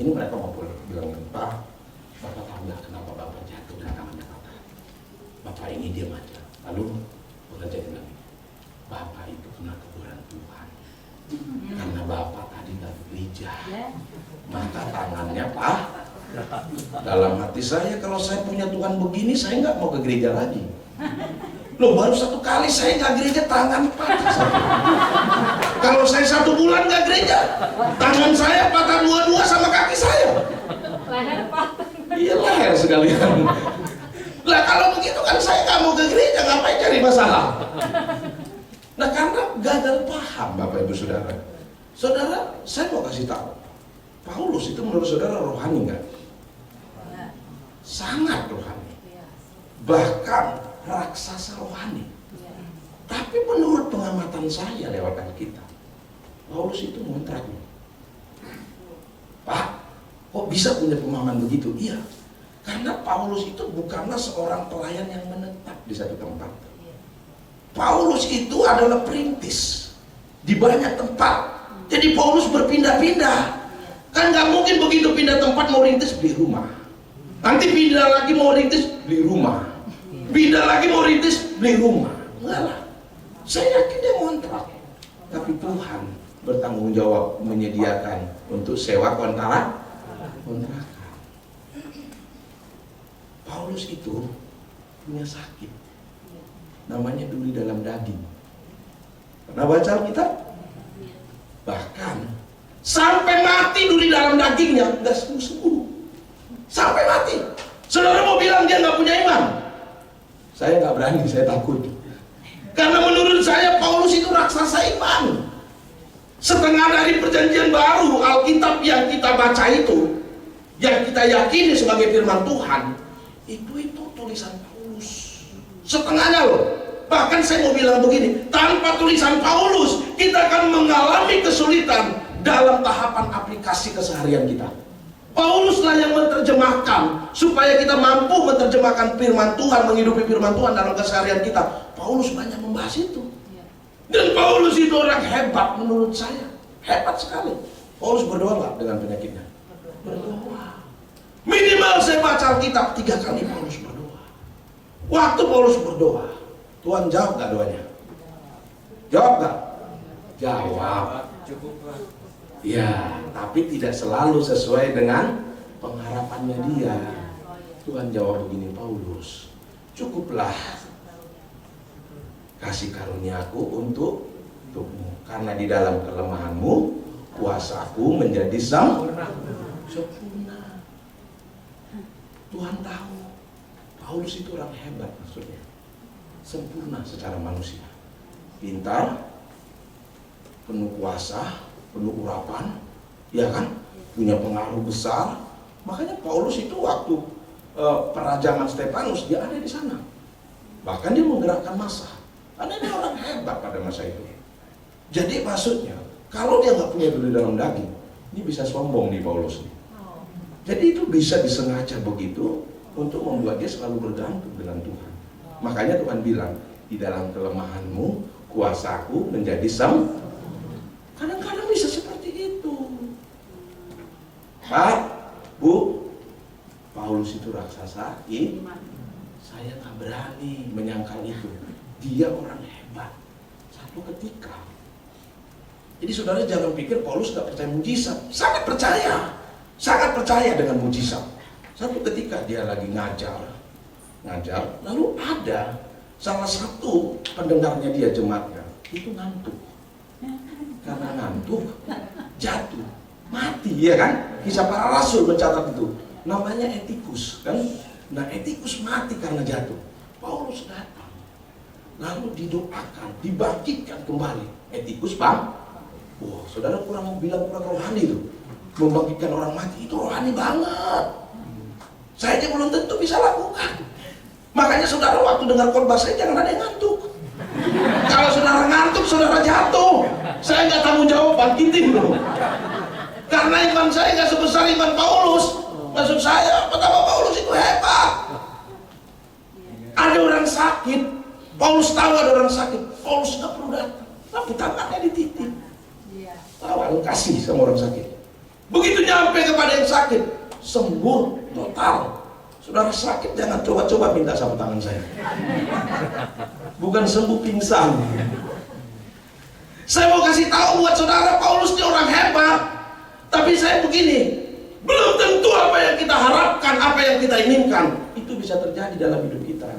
ini mereka mau bilang gini, Pak, Bapak tahu nggak kenapa Bapak jatuh dan tangannya patah? Bapak ini diam aja. Lalu pekerja bilang, Bapak itu kena teguran Tuhan karena Bapak tadi nggak ke gereja, maka tangannya Pak. Dalam hati saya, kalau saya punya Tuhan begini, saya nggak mau ke gereja lagi. Loh, baru 1 kali saya nggak gereja, tangan patah. Kalau saya 1 bulan nggak gereja, tangan saya patah dua-dua sama kaki saya. Leher patah. Iya, leher sekalian. Lah kalau begitu kan saya nggak mau ke gereja, ngapain cari masalah? Nah karena gagal paham Bapak Ibu Saudara. Saudara, saya mau kasih tahu, Paulus itu menurut saudara rohani nggak? Sangat rohani, bahkan raksasa rohani. Tapi menurut pengamatan saya lewat Alkitab, Paulus itu ngontrak. Pak, kok bisa punya pemahaman begitu? Iya, karena Paulus itu bukanlah seorang pelayan yang menetap di satu tempat. Paulus itu adalah perintis di banyak tempat. Jadi Paulus berpindah-pindah. Kan nggak mungkin begitu pindah tempat mau rintis beli rumah. Nanti pindah lagi mau rintis beli rumah. Pindah lagi mau rintis beli rumah. Enggak lah. Saya yakin dia ngontrak. Tapi Tuhan bertanggung jawab menyediakan untuk sewa kontrakan. Paulus itu punya sakit. Namanya duri dalam daging. Pernah baca Alkitab? Bahkan sampai mati duri dalam dagingnya nggak sembuh-sembuh. Sampai mati. Saudara mau bilang dia nggak punya iman? Saya nggak berani, saya takut. Karena menurut saya Paulus itu raksasa iman. Setengah dari perjanjian baru, Alkitab yang kita baca itu, yang kita yakini sebagai firman Tuhan, itu tulisan Paulus. Setengahnya loh. Bahkan saya mau bilang begini, tanpa tulisan Paulus, kita akan mengalami kesulitan dalam tahapan aplikasi keseharian kita. Pauluslah yang menerjemahkan supaya kita mampu menerjemahkan firman Tuhan, menghidupi firman Tuhan dalam keseharian kita. Paulus banyak membahas itu. Dan Paulus itu orang hebat menurut saya. Hebat sekali. Paulus berdoa nggak dengan penyakitnya? Berdoa. Minimal saya baca Alkitab 3 kali Paulus berdoa. Waktu Paulus berdoa, Tuhan jawab nggak doanya? Jawab nggak? Jawab. Ya, tapi tidak selalu sesuai dengan pengharapannya dia. Tuhan jawab begini, Paulus, cukuplah kasih karuniaku untukmu, karena di dalam kelemahanmu kuasaku menjadi sempurna. Tuhan tahu Paulus itu orang hebat, maksudnya sempurna secara manusia, pintar, penuh kuasa, penuh urapan, ya kan, punya pengaruh besar. Makanya Paulus itu waktu perajangan Stefanus dia ada di sana, bahkan dia menggerakkan massa. Karena dia orang hebat pada masa itu. Jadi maksudnya kalau dia nggak punya duri dalam daging, ini bisa sombong nih Paulus nih. Jadi itu bisa disengaja begitu untuk membuat dia selalu bergantung dengan Tuhan. Makanya Tuhan bilang, di dalam kelemahanmu kuasaku menjadi sempurna. Kadang-kadang bisa seperti itu. Pak, Bu, Paulus itu raksasa iman. Saya tak berani menyangkal itu. Dia orang hebat. hebat. Satu ketika. Jadi saudara jangan pikir Paulus gak percaya mujizat. Sangat percaya. Sangat percaya dengan mujizat. Satu ketika dia lagi ngajar, lalu ada salah satu pendengarnya dia, jemaatnya, itu ngantuk. Karena ngantuk, jatuh, mati, ya kan? Kisah para rasul mencatat itu. Namanya Etikus, kan? Nah, Etikus mati karena jatuh. Paulus datang, lalu didoakan, dibangkitkan kembali. Etikus, Bang, wah, saudara kurang rohani itu. Membangkitkan orang mati itu rohani banget. Saya aja belum tentu bisa lakukan. Makanya saudara waktu dengar khotbah saya jangan ada yang ngantuk. Kalau saudara ngantuk, saudara jatuh. Saya nggak tanggung jawab bangkitin loh. Karena iman saya nggak sebesar iman Paulus. Maksud saya, betapa Paulus itu hebat. Ada orang sakit, Paulus tahu ada orang sakit, Paulus nggak perlu datang, tapi tangannya dititip. Lalu kasih sama orang sakit. Begitu nyampe kepada yang sakit, sembuh total. Saudara sakit jangan coba-coba minta sapu tangan saya. Bukan sembuh, pingsan. Saya mau kasih tahu buat saudara, Paulus ini orang hebat. Tapi saya begini, belum tentu apa yang kita harapkan, apa yang kita inginkan itu bisa terjadi dalam hidup kita.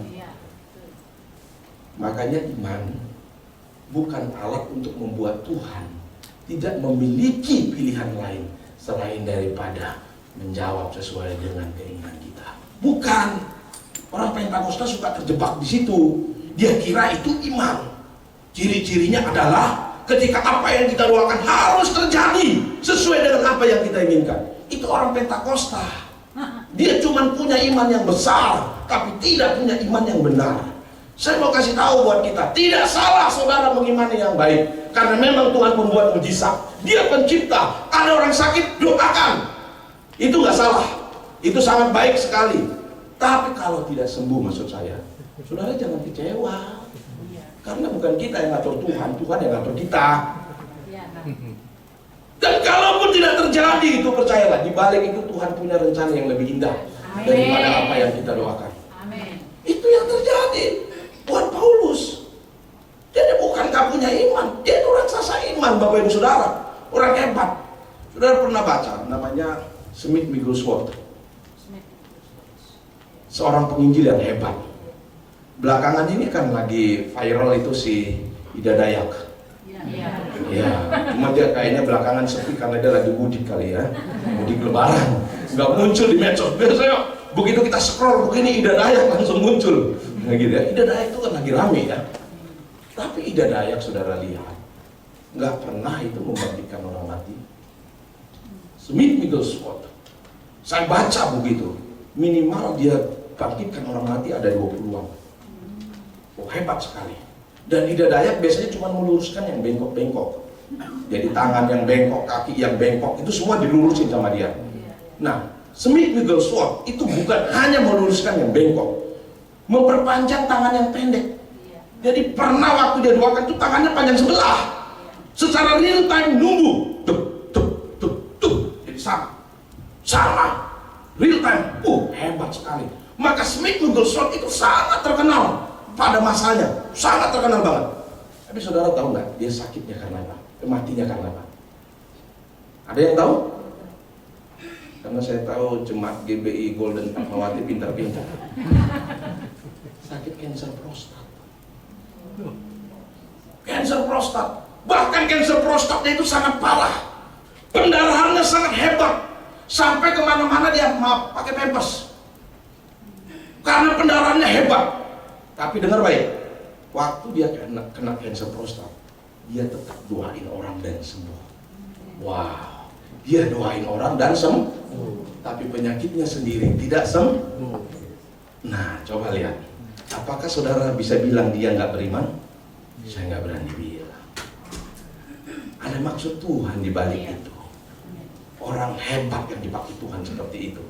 Makanya iman bukan alat untuk membuat Tuhan tidak memiliki pilihan lain selain daripada menjawab sesuai dengan keinginan kita. Bukan. Orang Pentakosta suka terjebak di situ. Dia kira itu iman. Ciri-cirinya adalah ketika apa yang kita doakan harus terjadi sesuai dengan apa yang kita inginkan. Itu orang Pentakosta. Dia cuma punya iman yang besar, tapi tidak punya iman yang benar. Saya mau kasih tahu buat kita, tidak salah saudara mengimani yang baik, karena memang Tuhan membuat mujizat. Dia pencipta. Ada orang sakit, doakan. Itu nggak salah. Itu sangat baik sekali. Tapi kalau tidak sembuh, maksud saya, saudara jangan kecewa. Karena bukan kita yang ngatur Tuhan, Tuhan yang ngatur kita. Dan kalaupun tidak terjadi, itu percayalah, di balik itu Tuhan punya rencana yang lebih indah daripada apa yang kita doakan. Itu yang terjadi buat Paulus. Dia bukan gak punya iman, dia itu raksasa iman, Bapak Ibu Saudara. Orang hebat. Saudara pernah baca namanya Smith Wigglesworth, seorang penginjil yang hebat. Belakangan ini kan lagi viral itu si Ida Dayak. Ya, cuma dia kayaknya belakangan sepi karena dia lagi mudik kali ya, mudik lebaran, nggak muncul di medsos. Biasanya begitu kita scroll begini Ida Dayak langsung muncul, nah, gitu ya. Ida Dayak itu kan lagi rame ya. Tapi Ida Dayak saudara lihat, nggak pernah itu membangkitkan orang mati. Smith Wigglesworth, saya baca begitu, minimal dia bangkitkan orang mati ada 20 orang. Oh, hebat sekali. Dan Ida Dayak biasanya cuma meluruskan yang bengkok-bengkok. Jadi tangan yang bengkok, kaki yang bengkok, itu semua dilurusin sama dia. Nah, Smith Wigglesworth itu bukan hanya meluruskan yang bengkok, memperpanjang tangan yang pendek. Jadi pernah waktu dia doakan itu tangannya panjang sebelah. Secara real time nunggu. Jadi sama. Real time. Hebat sekali. Maka Smith Wigglesworth itu sangat terkenal pada masanya, sangat terkenal banget. Tapi saudara tahu nggak dia sakitnya karena apa? Matinya karena apa? Ada yang tahu? Karena saya tahu jemaat GBI Golden Fatmawati pintar-pintar. Sakit kanker prostat. Kanker prostat. Bahkan kanker prostatnya itu sangat parah. Pendarahannya sangat hebat. Sampai kemana-mana dia pakai pampers. Karena pendarahannya hebat. Tapi dengar baik, waktu dia kena kanker prostat, dia tetap doain orang dan sembuh. Wow, dia doain orang dan sembuh, tapi penyakitnya sendiri tidak sembuh. Nah, coba lihat, apakah saudara bisa bilang dia nggak beriman? Saya nggak berani bilang. Ada maksud Tuhan di balik itu. Orang hebat yang dipakai Tuhan seperti itu.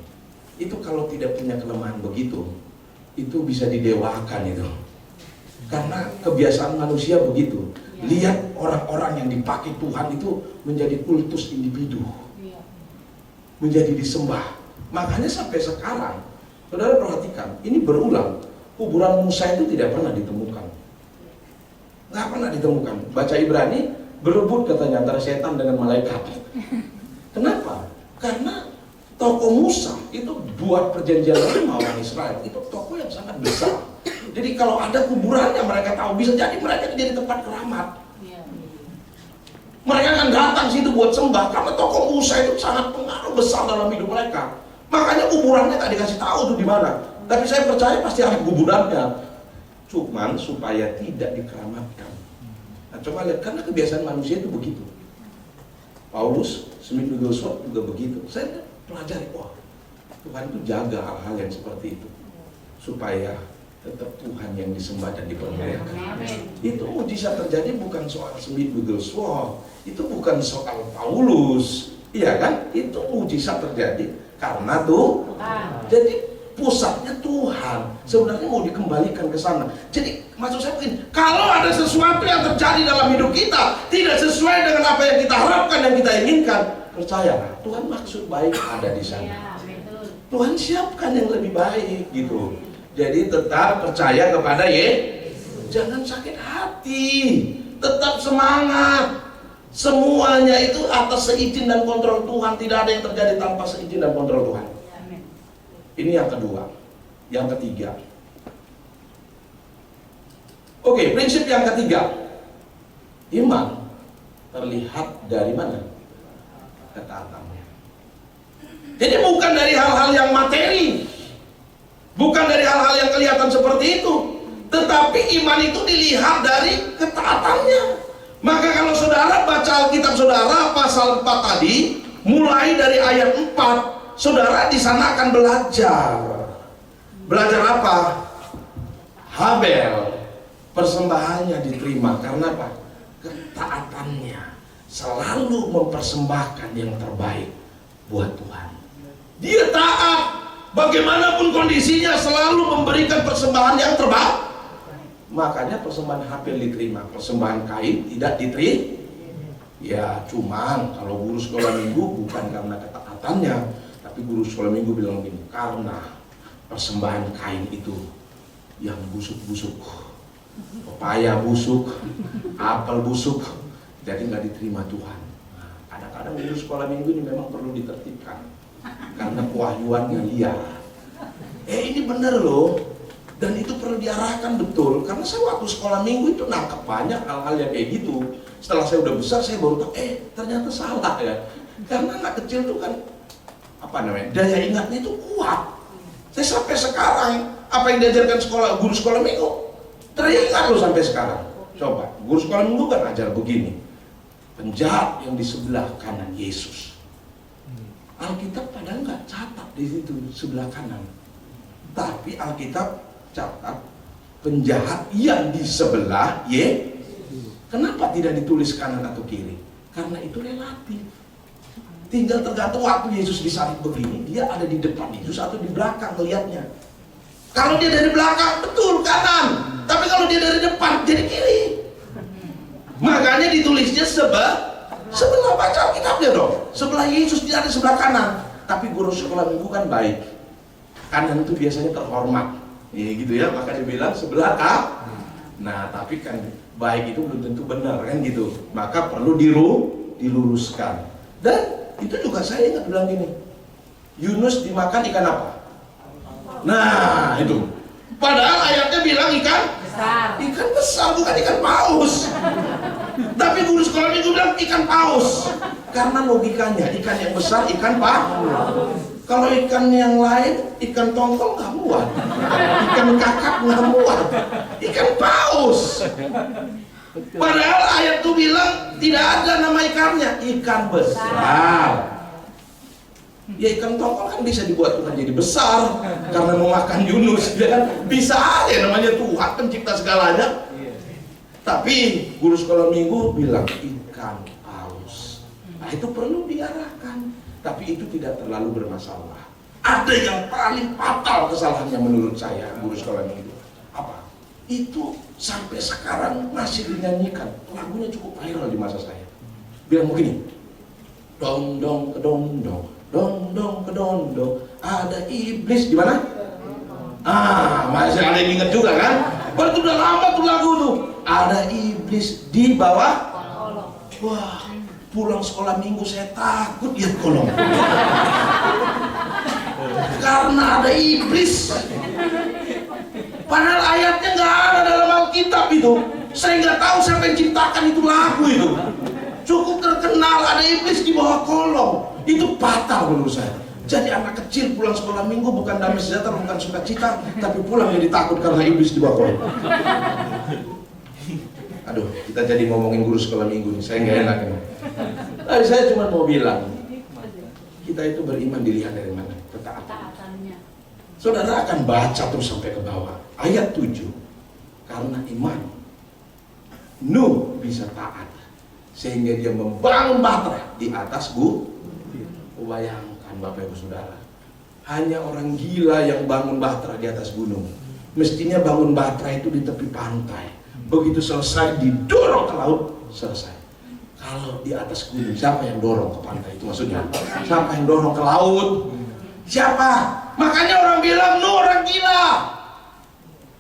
Itu kalau tidak punya kelemahan begitu, itu bisa didewakan itu. Karena kebiasaan manusia begitu. Lihat orang-orang yang dipakai Tuhan itu menjadi kultus individu. Menjadi disembah. Makanya sampai sekarang, saudara perhatikan, ini berulang. Kuburan Musa itu tidak pernah ditemukan. Nggak pernah ditemukan. Baca Ibrani, berebut katanya antara setan dengan malaikat. Kenapa? Karena tokoh Musa itu buat perjanjian lama orang Israel, itu tokoh yang sangat besar. Jadi kalau ada kuburannya mereka tahu, bisa jadi mereka jadi tempat keramat. Mereka akan datang situ buat sembah karena tokoh Musa itu sangat pengaruh besar dalam hidup mereka. Makanya kuburannya tak dikasih tahu tuh di mana. Tapi saya percaya pasti ada kuburannya. Cuman supaya tidak dikeramatkan. Nah, coba lihat, karena kebiasaan manusia itu begitu. Paulus, Smith Wigglesworth juga begitu. Saya pelajari, wah, Tuhan itu jaga hal-hal yang seperti itu supaya tetap Tuhan yang disembah dan dipermuliakan. Itu mujizat terjadi bukan soal Smith Wigglesworth, itu bukan soal Paulus, iya kan? Itu mujizat terjadi karena Tuhan. Jadi pusatnya Tuhan. Sebenarnya mau dikembalikan ke sana. Jadi maksud saya begini, kalau ada sesuatu yang terjadi dalam hidup kita tidak sesuai dengan apa yang kita harapkan, yang kita inginkan, percayalah, Tuhan maksud baik ada di sana. Tuhan siapkan yang lebih baik gitu. Jadi tetap percaya kepada Yesus. Jangan sakit hati. Tetap semangat. Semuanya itu atas seizin dan kontrol Tuhan. Tidak ada yang terjadi tanpa seizin dan kontrol Tuhan. Ini yang kedua. Yang ketiga. Oke, prinsip yang ketiga. Iman terlihat dari mana? Ketaatannya. Jadi bukan dari hal-hal yang materi, bukan dari hal-hal yang kelihatan seperti itu, tetapi iman itu dilihat dari ketaatannya. Maka kalau saudara baca Alkitab saudara pasal 4 tadi, mulai dari ayat 4, saudara di sana akan belajar. Belajar apa? Habel, persembahannya diterima karena apa? Ketaatannya. Selalu mempersembahkan yang terbaik buat Tuhan. Dia taat, bagaimanapun kondisinya selalu memberikan persembahan yang terbaik. Makanya persembahan Habel diterima, persembahan Kain tidak diterima. Ya cuman kalau guru sekolah minggu bukan karena ketaatannya, tapi guru sekolah minggu bilang gini, karena persembahan Kain itu yang busuk-busuk, pepaya busuk, apel busuk, jadi nggak diterima Tuhan. Nah, kadang-kadang guru sekolah minggu ini memang perlu ditertibkan karena kewahyuannya liar. Ini bener loh, dan itu perlu diarahkan betul. Karena saya waktu sekolah minggu itu nangkep banyak hal-hal yang kayak gitu. Setelah saya udah besar saya baru tahu, ternyata salah ya. Karena anak kecil tuh kan daya ingatnya itu kuat. Saya sampai sekarang apa yang diajarkan guru sekolah minggu teringat loh sampai sekarang. Coba guru sekolah minggu kan ajar begini, penjahat yang di sebelah kanan Yesus. Alkitab padahal nggak catat di situ sebelah kanan, tapi Alkitab catat penjahat yang di sebelah Yesus. Kenapa tidak ditulis kanan atau kiri? Karena itu relatif. Tinggal tergantung waktu Yesus disalib begini, dia ada di depan Yesus atau di belakang melihatnya. Kalau dia dari belakang, betul kanan. Tapi kalau dia dari depan, jadi kiri. Makanya ditulisnya sebelah baca Alkitabnya dong. Sebelah Yesus, dia ada sebelah kanan. Tapi guru sekolah minggu kan baik. Kanan itu biasanya terhormat. Ya gitu ya, maka dibilang sebelah kanan. Nah, tapi kan baik itu belum tentu benar kan gitu. Maka perlu diluruskan. Dan itu juga saya ingat bilang gini, Yunus dimakan ikan apa? Nah itu, padahal ayatnya bilang ikan besar, bukan ikan paus. Tapi guru sekolah minggu bilang ikan paus, karena logikanya ikan yang besar ikan paus. Kalau ikan yang lain, ikan tongkol nggak muat, ikan kakap nggak muat, ikan paus. Padahal ayat itu bilang tidak ada nama ikannya, ikan besar. Ya ikan tongkol kan bisa dibuat Tuhan jadi besar karena memakan Yunus, ya kan? Bisa aja namanya Tuhan pencipta segalanya. Tapi guru sekolah minggu bilang ikan paus. Nah itu perlu diarahkan, tapi itu tidak terlalu bermasalah. Ada yang paling fatal kesalahannya menurut saya guru sekolah minggu. Apa? Itu sampai sekarang masih dinyanyikan. Lagunya cukup viral di masa saya. Bilang begini, dong dong kedong dong, dong dong kedong dong, ada iblis di mana? Masih ada yang ingat juga kan? Baru udah lama tuh lagu tuh. ada iblis di bawah kolong. Wah, pulang sekolah minggu saya takut lihat kolong. Karena ada iblis. Padahal ayatnya nggak ada dalam Alkitab itu. Saya nggak tahu siapa yang ciptakan itu lagu itu. Cukup terkenal ada iblis di bawah kolong. Itu fatal menurut saya. Jadi anak kecil pulang sekolah minggu bukan damai sejahtera, bukan sukacita, tapi pulang jadi takut karena iblis di bawah kolong. Aduh, kita jadi ngomongin guru sekolah minggu nih. Saya nggak enak ini. Tapi saya cuma mau bilang, kita itu beriman dilihat dari mana? Ketaatannya. Saudara akan baca terus sampai ke bawah. Ayat 7. Karena iman, Nuh bisa taat sehingga dia membangun bahtera di atas gunung. Bayangkan Bapak Ibu Saudara, hanya orang gila yang bangun bahtera di atas gunung. Mestinya bangun bahtera itu di tepi pantai. Begitu selesai didorong ke laut, selesai. Kalau di atas gunung, siapa yang dorong ke pantai itu maksudnya? Siapa yang dorong ke laut? Siapa? Makanya orang bilang Nuh orang gila.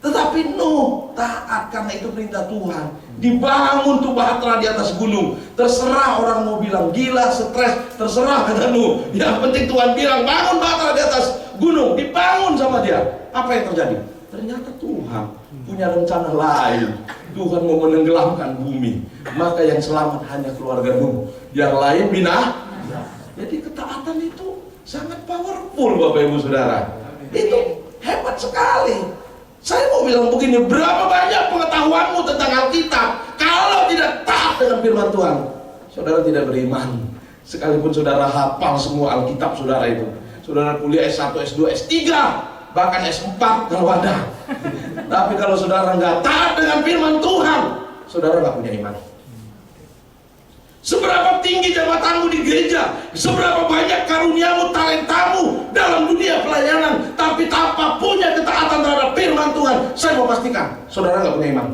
Tetapi Nuh taat karena itu perintah Tuhan. Dibangun tuh bahtera di atas gunung. Terserah orang mau bilang gila, stres, terserah kata Nuh. Yang penting Tuhan bilang bangun bahtera di atas gunung, dibangun sama dia. Apa yang terjadi? Ternyata Tuhan punya rencana lain. Tuhan mau menenggelamkan bumi. Maka yang selamat hanya keluarga Nuh. Yang lain binah. Jadi ketaatan itu sangat powerful Bapak Ibu Saudara. Itu hebat sekali. Saya mau bilang begini, berapa banyak pengetahuanmu tentang Alkitab, kalau tidak taat dengan firman Tuhan, saudara tidak beriman. Sekalipun saudara hafal semua Alkitab saudara itu, saudara kuliah S1, S2, S3, bahkan S4 kalau ada. Tapi kalau saudara nggak taat dengan firman Tuhan, saudara nggak punya iman. Seberapa tinggi jabatanmu di gereja, seberapa banyak karuniamu, talentamu dalam dunia pelayanan, tapi tanpa punya ketaatan terhadap firman Tuhan, saya mau pastikan, saudara nggak punya iman.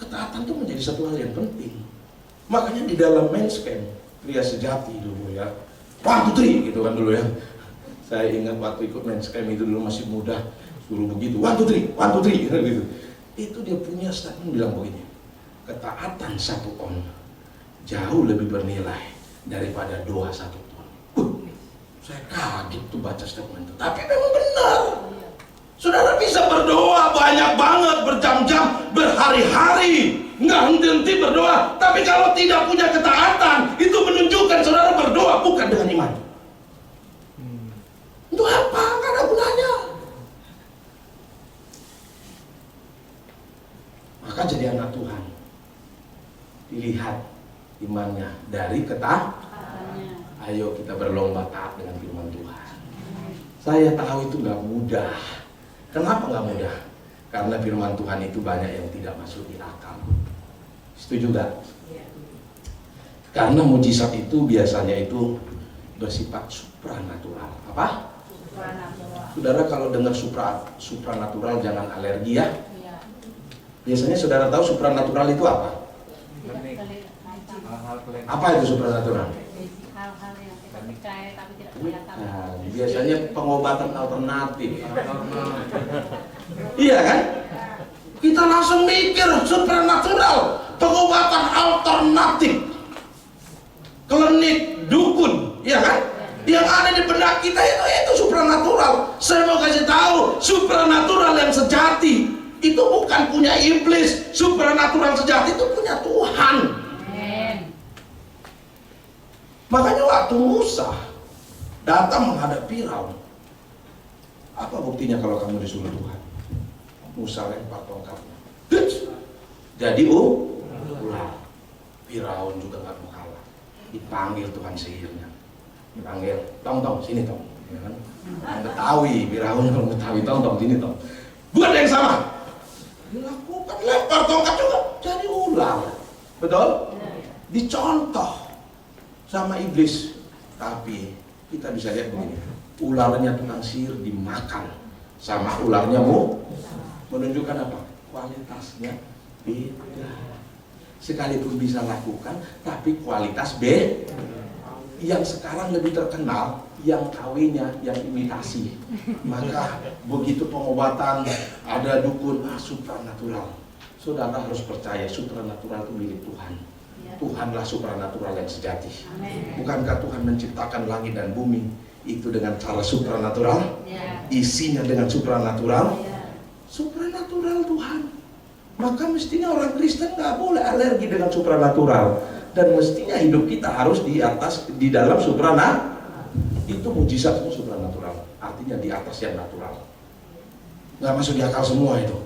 Ketaatan itu menjadi satu hal yang penting. Makanya di dalam men's camp, pria sejati dulu ya, 1, 2, 3 gitu kan dulu ya. Saya ingat waktu ikut men's camp itu dulu masih muda, suruh begitu, 1, 2, 3, 1, 2, 3 gitu. Itu dia punya statement bilang begini, ketaatan 1 on jauh lebih bernilai daripada doa 1 ton. Saya kaget tuh baca statement itu. Tapi memang benar. Saudara bisa berdoa banyak banget, berjam-jam, berhari-hari, nggak henti-henti berdoa. Tapi kalau tidak punya ketaatan, itu menunjukkan saudara berdoa bukan dengan iman. Itu apa? Nggak ada gunanya. Maka jadi anak Tuhan, dilihat imannya dari ketaatannya. Ayo kita berlomba taat dengan firman Tuhan. Saya tahu itu nggak mudah. Kenapa nggak mudah? Karena firman Tuhan itu banyak yang tidak masuk di akal. Setuju nggak? Karena mujizat itu biasanya itu bersifat supranatural. Apa? Supranatural. Saudara kalau dengar supranatural jangan alergi ya. Biasanya saudara tahu supranatural itu apa? Apa itu supranatural? Hal-hal yang kita percaya tapi tidak kelihatan. Nah, biasanya pengobatan alternatif. Iya kan? Kita langsung mikir supranatural, pengobatan alternatif, klinik, dukun, iya kan? Yang ada di benak kita itu supranatural. Saya mau kasih tahu, supranatural yang sejati itu bukan punya iblis. Supranatural sejati itu punya Tuhan. Makanya waktu Musa datang menghadap Firaun, apa buktinya kalau kamu disuruh Tuhan? Musa lempar tongkatnya, jadi ular. Firaun juga nggak mau kalah. Dipanggil Tuhan sihirnya, dipanggil, tong sini tong, ya kan? Betawi, Firaun orang Betawi, tong sini tong. Buat yang sama, dilakukan, lempar tongkat juga jadi ular, betul? Dicontoh sama iblis. Tapi kita bisa lihat begini, ularnya tukang sihir dimakan sama ularnya menunjukkan apa? Kualitasnya beda. Sekalipun bisa lakukan, tapi kualitas beda. Yang sekarang lebih terkenal, yang KW-nya yang imitasi. Maka begitu pengobatan, ada dukun, supranatural. Saudara harus percaya supranatural itu milik Tuhan. Tuhanlah supranatural yang sejati. Bukankah Tuhan menciptakan langit dan bumi itu dengan cara supranatural? Isinya dengan supranatural? Supranatural Tuhan. Maka mestinya orang Kristen nggak boleh alergi dengan supranatural. Dan mestinya hidup kita harus di dalam supranatural. Itu mujizat supranatural. Artinya di atas yang natural. Nggak masuk di akal semua itu.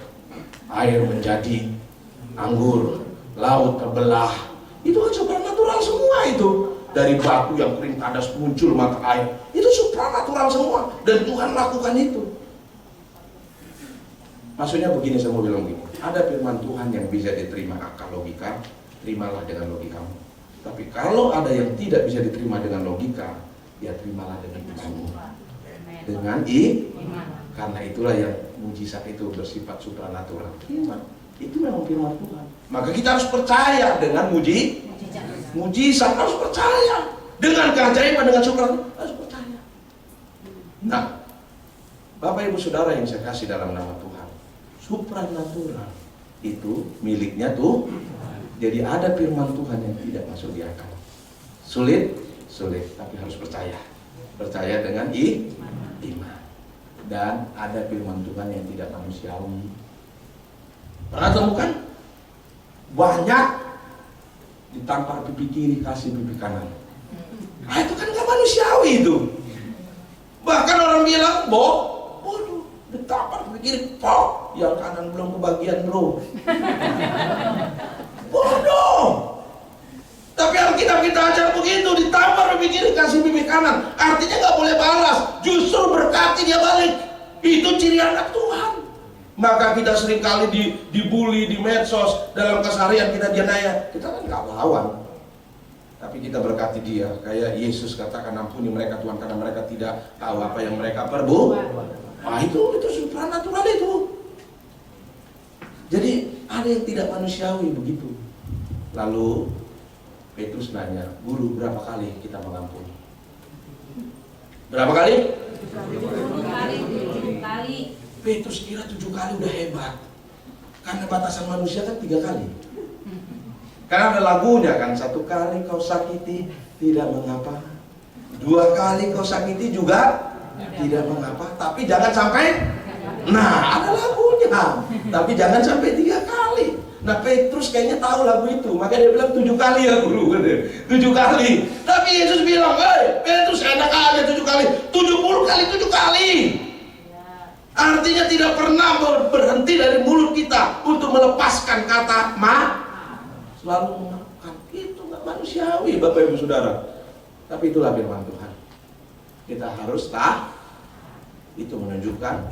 Air menjadi anggur, laut terbelah. Itu kan supranatural semua itu. Dari batu yang kering kandas muncul mata air. Itu supranatural semua. Dan Tuhan lakukan itu. Maksudnya begini, saya mau bilang begini. Ada firman Tuhan yang bisa diterima akal logika, terimalah dengan logikamu. Tapi kalau ada yang tidak bisa diterima dengan logika, ya terimalah dengan imanmu. Dengan iman. Karena itulah yang mujizat itu bersifat supranatural. Iman. Itu memang firman Tuhan. Maka kita harus percaya dengan mujizat, harus percaya. Dengan keajaiban, dengan supranatural, harus percaya. Nah, Bapak Ibu Saudara yang saya kasih dalam nama Tuhan, supranatural itu miliknya tuh. Jadi ada firman Tuhan yang tidak masuk di akal. Sulit, tapi harus percaya. Percaya dengan iman. Dan ada firman Tuhan yang tidak manusiawi. Pernah temukan? Banyak ditampar pipi kiri, kasih pipi kanan. Nah, itu kan gak manusiawi itu. Bahkan orang bilang, bodoh, ditampar pipi kiri, pok, yang kanan belum kebagian bro. Bodoh. Tapi Alkitab kita ajar begitu, ditampar pipi kiri, kasih pipi kanan. Artinya gak boleh balas, justru berkati dia balik. Itu ciri anak Tuhan. Maka kita seringkali dibully di medsos, dalam keseharian kita dianiaya. Kita kan gak lawan, tapi kita berkati dia. Kayak Yesus katakan, ampuni mereka Tuhan karena mereka tidak tahu apa yang mereka perbuat. Nah itu supranatural itu. Jadi ada yang tidak manusiawi begitu. Lalu Petrus nanya, guru berapa kali kita mengampuni? Berapa kali? 7 kali. Petrus kira 7 kali udah hebat. Karena batasan manusia kan 3 kali. Karena ada lagunya kan, 1 kali kau sakiti tidak mengapa, 2 kali kau sakiti juga tidak mengapa, tapi jangan sampai. Nah ada lagunya, tapi jangan sampai 3 kali. Nah Petrus kayaknya tahu lagu itu, makanya dia bilang 7 kali ya guru, 7 kali. Tapi Yesus bilang, Petrus enak aja 7 kali, 70 kali 7 kali. Artinya tidak pernah berhenti dari mulut kita untuk melepaskan kata selalu memaafkan. Itu nggak manusiawi Bapak Ibu Saudara. Tapi itulah firman Tuhan. Kita harus itu menunjukkan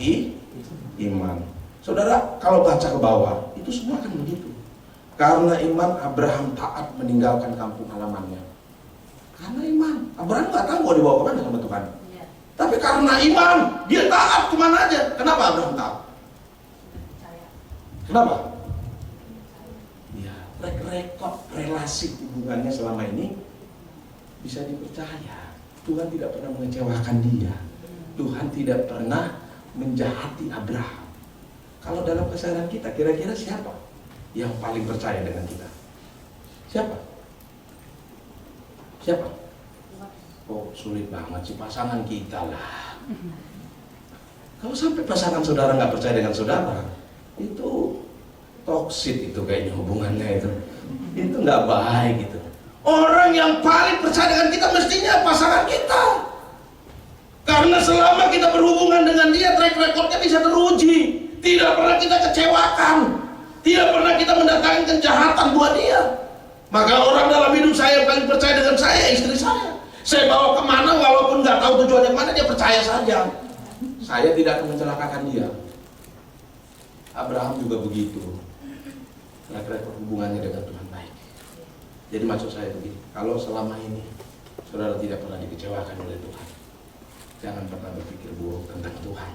iman. Saudara, kalau baca ke bawah, itu semua kan begitu. Karena iman Abraham taat meninggalkan kampung halamannya. Karena iman, Abraham nggak tahu mau dibawa kemana sama Tuhan. Tapi karena iman, dia taat kemana aja. Kenapa Abraham taat? Kenapa? Ya, rekod relasi hubungannya selama ini bisa dipercaya. Tuhan tidak pernah mengecewakan dia. Tuhan tidak pernah menjahati Abraham. Kalau dalam keseharian kita, kira-kira siapa yang paling percaya dengan kita? Siapa? Siapa? Oh sulit banget sih, pasangan kita lah. Kalau sampai pasangan saudara nggak percaya dengan saudara, itu toksik itu kayaknya hubungannya itu nggak baik gitu. Orang yang paling percaya dengan kita mestinya pasangan kita. Karena selama kita berhubungan dengan dia, track recordnya bisa teruji. Tidak pernah kita kecewakan, tidak pernah kita mendatangkan kejahatan buat dia. Maka orang dalam hidup saya yang paling percaya dengan saya, istri saya. Saya bawa kemana walaupun nggak tahu tujuannya kemana, dia percaya saja. Saya tidak akan mencelakakan dia. Abraham juga begitu. Rekor hubungannya dengan Tuhan baik. Jadi maksud saya begini, kalau selama ini saudara tidak pernah dikecewakan oleh Tuhan, jangan pernah berpikir buruk tentang Tuhan.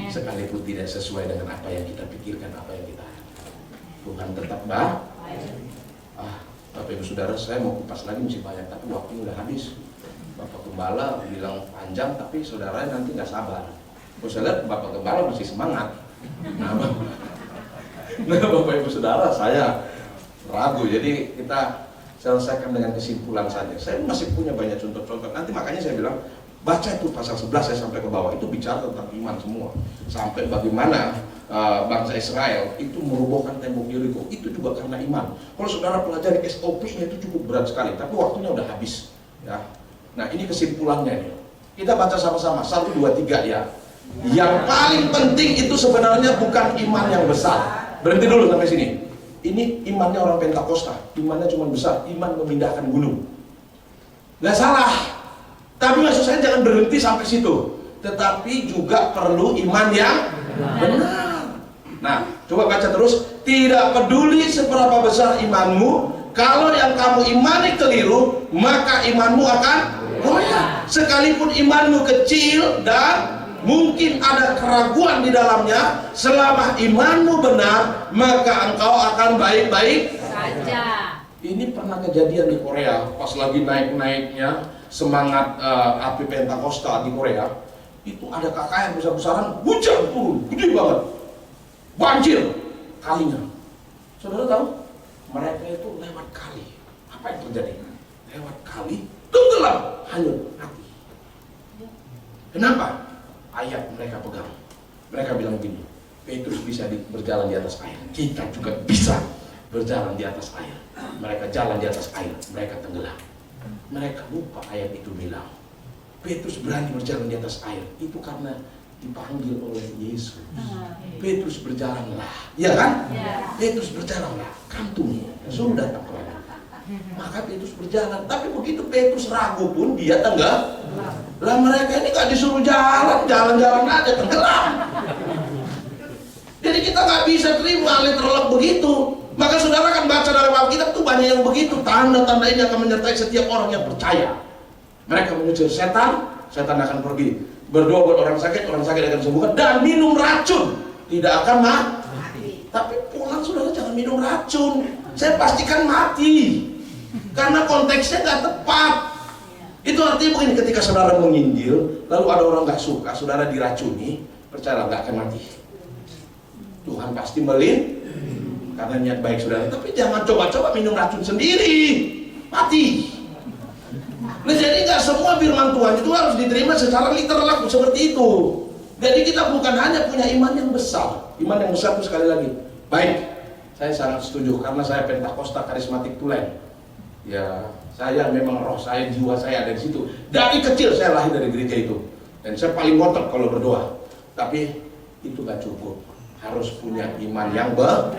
Sekalipun tidak sesuai dengan apa yang kita pikirkan, apa yang kita harapkan, Tuhan tetap baik. Bapak Ibu Saudara, saya mau kupas lagi masih banyak, tapi waktunya udah habis. Bapak Gembala bilang panjang tapi saudara nanti nggak sabar. Terus saya lihat Bapak Gembala masih semangat. Nah Bapak Ibu Saudara, saya ragu. Jadi kita selesaikan dengan kesimpulan saja. Saya masih punya banyak contoh-contoh. Nanti makanya saya bilang baca itu pasal 11 saya sampai ke bawah, itu bicara tentang iman semua. Sampai bagaimana bangsa Israel itu merobohkan tembok Yeriko, itu juga karena iman. Kalau saudara pelajari SOP-nya itu cukup berat sekali, tapi waktunya udah habis. Ya. Nah ini kesimpulannya nih. Kita baca sama-sama 1, 2, 3 ya. Yang paling penting itu sebenarnya bukan iman yang besar. Berhenti dulu sampai sini. Ini imannya orang Pentakosta, imannya cuma besar, iman memindahkan gunung. Nggak salah. Tapi maksud saya jangan berhenti sampai situ. Tetapi juga perlu iman yang benar. Nah, coba baca terus. Tidak peduli seberapa besar imanmu, kalau yang kamu imani keliru, maka imanmu akan goyah. Sekalipun imanmu kecil dan mungkin ada keraguan di dalamnya, selama imanmu benar, maka engkau akan baik-baik saja. Ini pernah kejadian di Korea, pas lagi naik-naiknya semangat api Pentakosta di Korea. Itu ada KKN besar-besaran, hujan turun, gede banget, banjir kalinya. Saudara tahu? Mereka itu lewat kali. Apa yang terjadi? Lewat kali, tenggelam, hanyut, mati. Kenapa? Ayat mereka pegang. Mereka bilang begini, Petrus bisa berjalan di atas air, kita juga bisa berjalan di atas air. Mereka jalan di atas air, mereka tenggelam. Mereka lupa ayat itu bilang, Petrus berani berjalan di atas air, itu karena dipanggil oleh Yesus. Petrus berjalanlah, ya kan? Petrus berjalanlah, kantung suruh datang kepada. Maka Petrus berjalan, tapi begitu Petrus ragu pun dia tenggelam. Lah mereka ini gak disuruh jalan-jalan aja tenggelam. Jadi kita gak bisa terima literal begitu. Maka saudara kan baca dalam Alkitab tuh banyak yang begitu. Tanda-tanda ini akan menyertai setiap orang yang percaya. Mereka mengusir setan, setan akan pergi. Berdoa buat orang sakit akan disembuhkan. Dan minum racun, tidak akan mati. Tapi pulang saudara jangan minum racun. Saya pastikan mati. Karena konteksnya gak tepat. Itu artinya begini, ketika saudara menginjil, lalu ada orang gak suka, saudara diracuni, percayalah gak akan mati. Tuhan pasti karena niat baik saudara. Tapi jangan coba-coba minum racun sendiri, mati. Nah jadi gak semua firman Tuhan itu harus diterima secara literal seperti itu. Jadi kita bukan hanya punya iman yang besar. Iman yang besar itu sekali lagi, baik, saya sangat setuju karena saya Pentakosta karismatik Tulen. Ya, saya memang roh saya, jiwa saya ada di situ. Dari kecil saya lahir dari gereja itu. Dan saya paling ngotot kalau berdoa. Tapi itu gak cukup. Harus punya iman yang benar.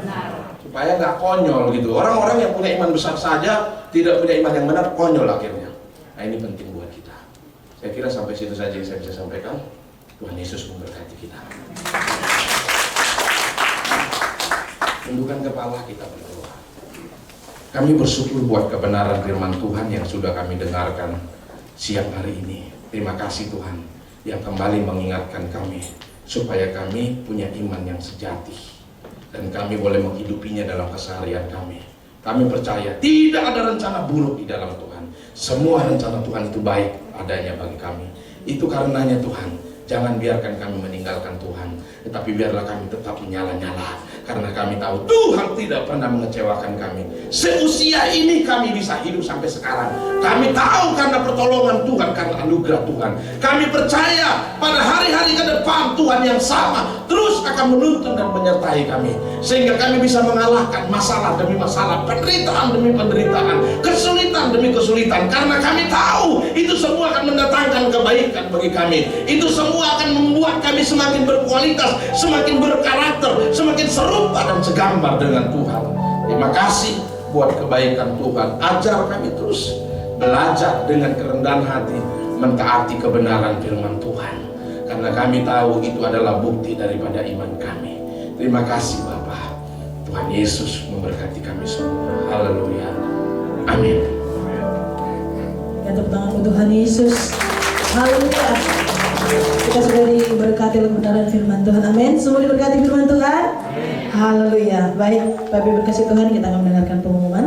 Supaya gak konyol gitu. Orang-orang yang punya iman besar saja tidak punya iman yang benar, konyol akhirnya. Nah ini penting buat kita. Saya kira sampai situ saja yang saya bisa sampaikan. Tuhan Yesus memberkati kita. Tundukkan kepala, kita berdoa. Kami bersyukur buat kebenaran firman Tuhan yang sudah kami dengarkan siang hari ini. Terima kasih Tuhan yang kembali mengingatkan kami supaya kami punya iman yang sejati dan kami boleh menghidupinya dalam keseharian kami. Kami percaya tidak ada rencana buruk di dalam Tuhan. Semua rencana Tuhan itu baik adanya bagi kami. Itu karenanya Tuhan, jangan biarkan kami meninggalkan Tuhan, tetapi biarlah kami tetap menyala-nyala. Karena kami tahu Tuhan tidak pernah mengecewakan kami. Seusia ini kami bisa hidup sampai sekarang. Kami tahu karena pertolongan Tuhan, karena anugerah Tuhan. Kami percaya pada hari-hari ke depan Tuhan yang sama terus akan menuntun dan menyertai kami. Sehingga kami bisa mengalahkan masalah demi masalah, penderitaan demi penderitaan, kesulitan demi kesulitan. Karena kami tahu itu semua akan mendatangkan kebaikan bagi kami. Itu semua akan membuat kami semakin berkualitas, semakin berkarakter, semakin serupa dan segambar dengan Tuhan. Terima kasih buat kebaikan Tuhan. Ajar kami terus belajar dengan kerendahan hati, mentaati kebenaran firman Tuhan. Karena kami tahu itu adalah bukti daripada iman kami. Terima kasih Bapa. Tuhan Yesus memberkati kami semua. Haleluya. Amin. Ya, tepuk tangan untuk Tuhan Yesus. Haleluya. Kita sudah diberkati oleh kebenaran firman Tuhan. Amin. Semua diberkati firman Tuhan. Haleluya. Baik, Bapak Ibu berkasih Tuhan, kita akan mendengarkan pengumuman.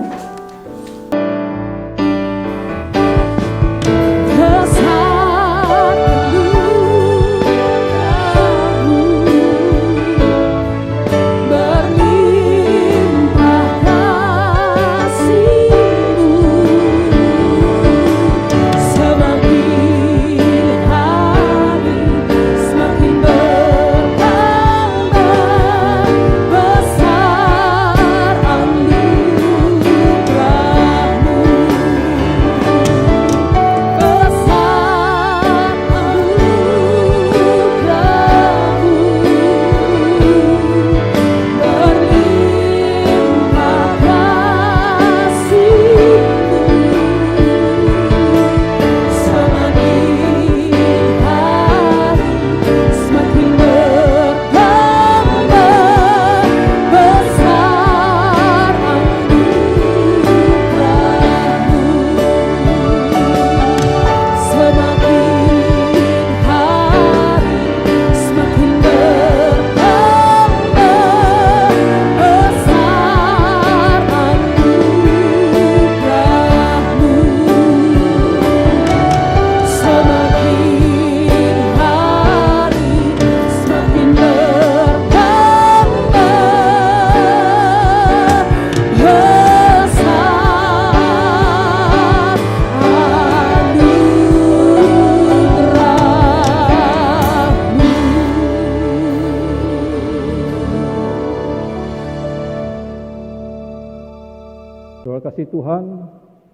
kasih Tuhan,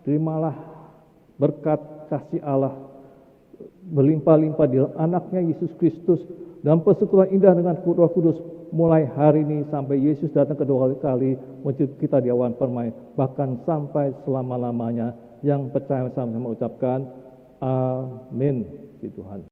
terimalah berkat kasih Allah berlimpah-limpah di anaknya Yesus Kristus dan persekutuan indah dengan Roh Kudus mulai hari ini sampai Yesus datang kedua kali menjemput kita di awan permai, bahkan sampai selama-lamanya. Yang percaya sama-sama ucapkan amin. Tuhan.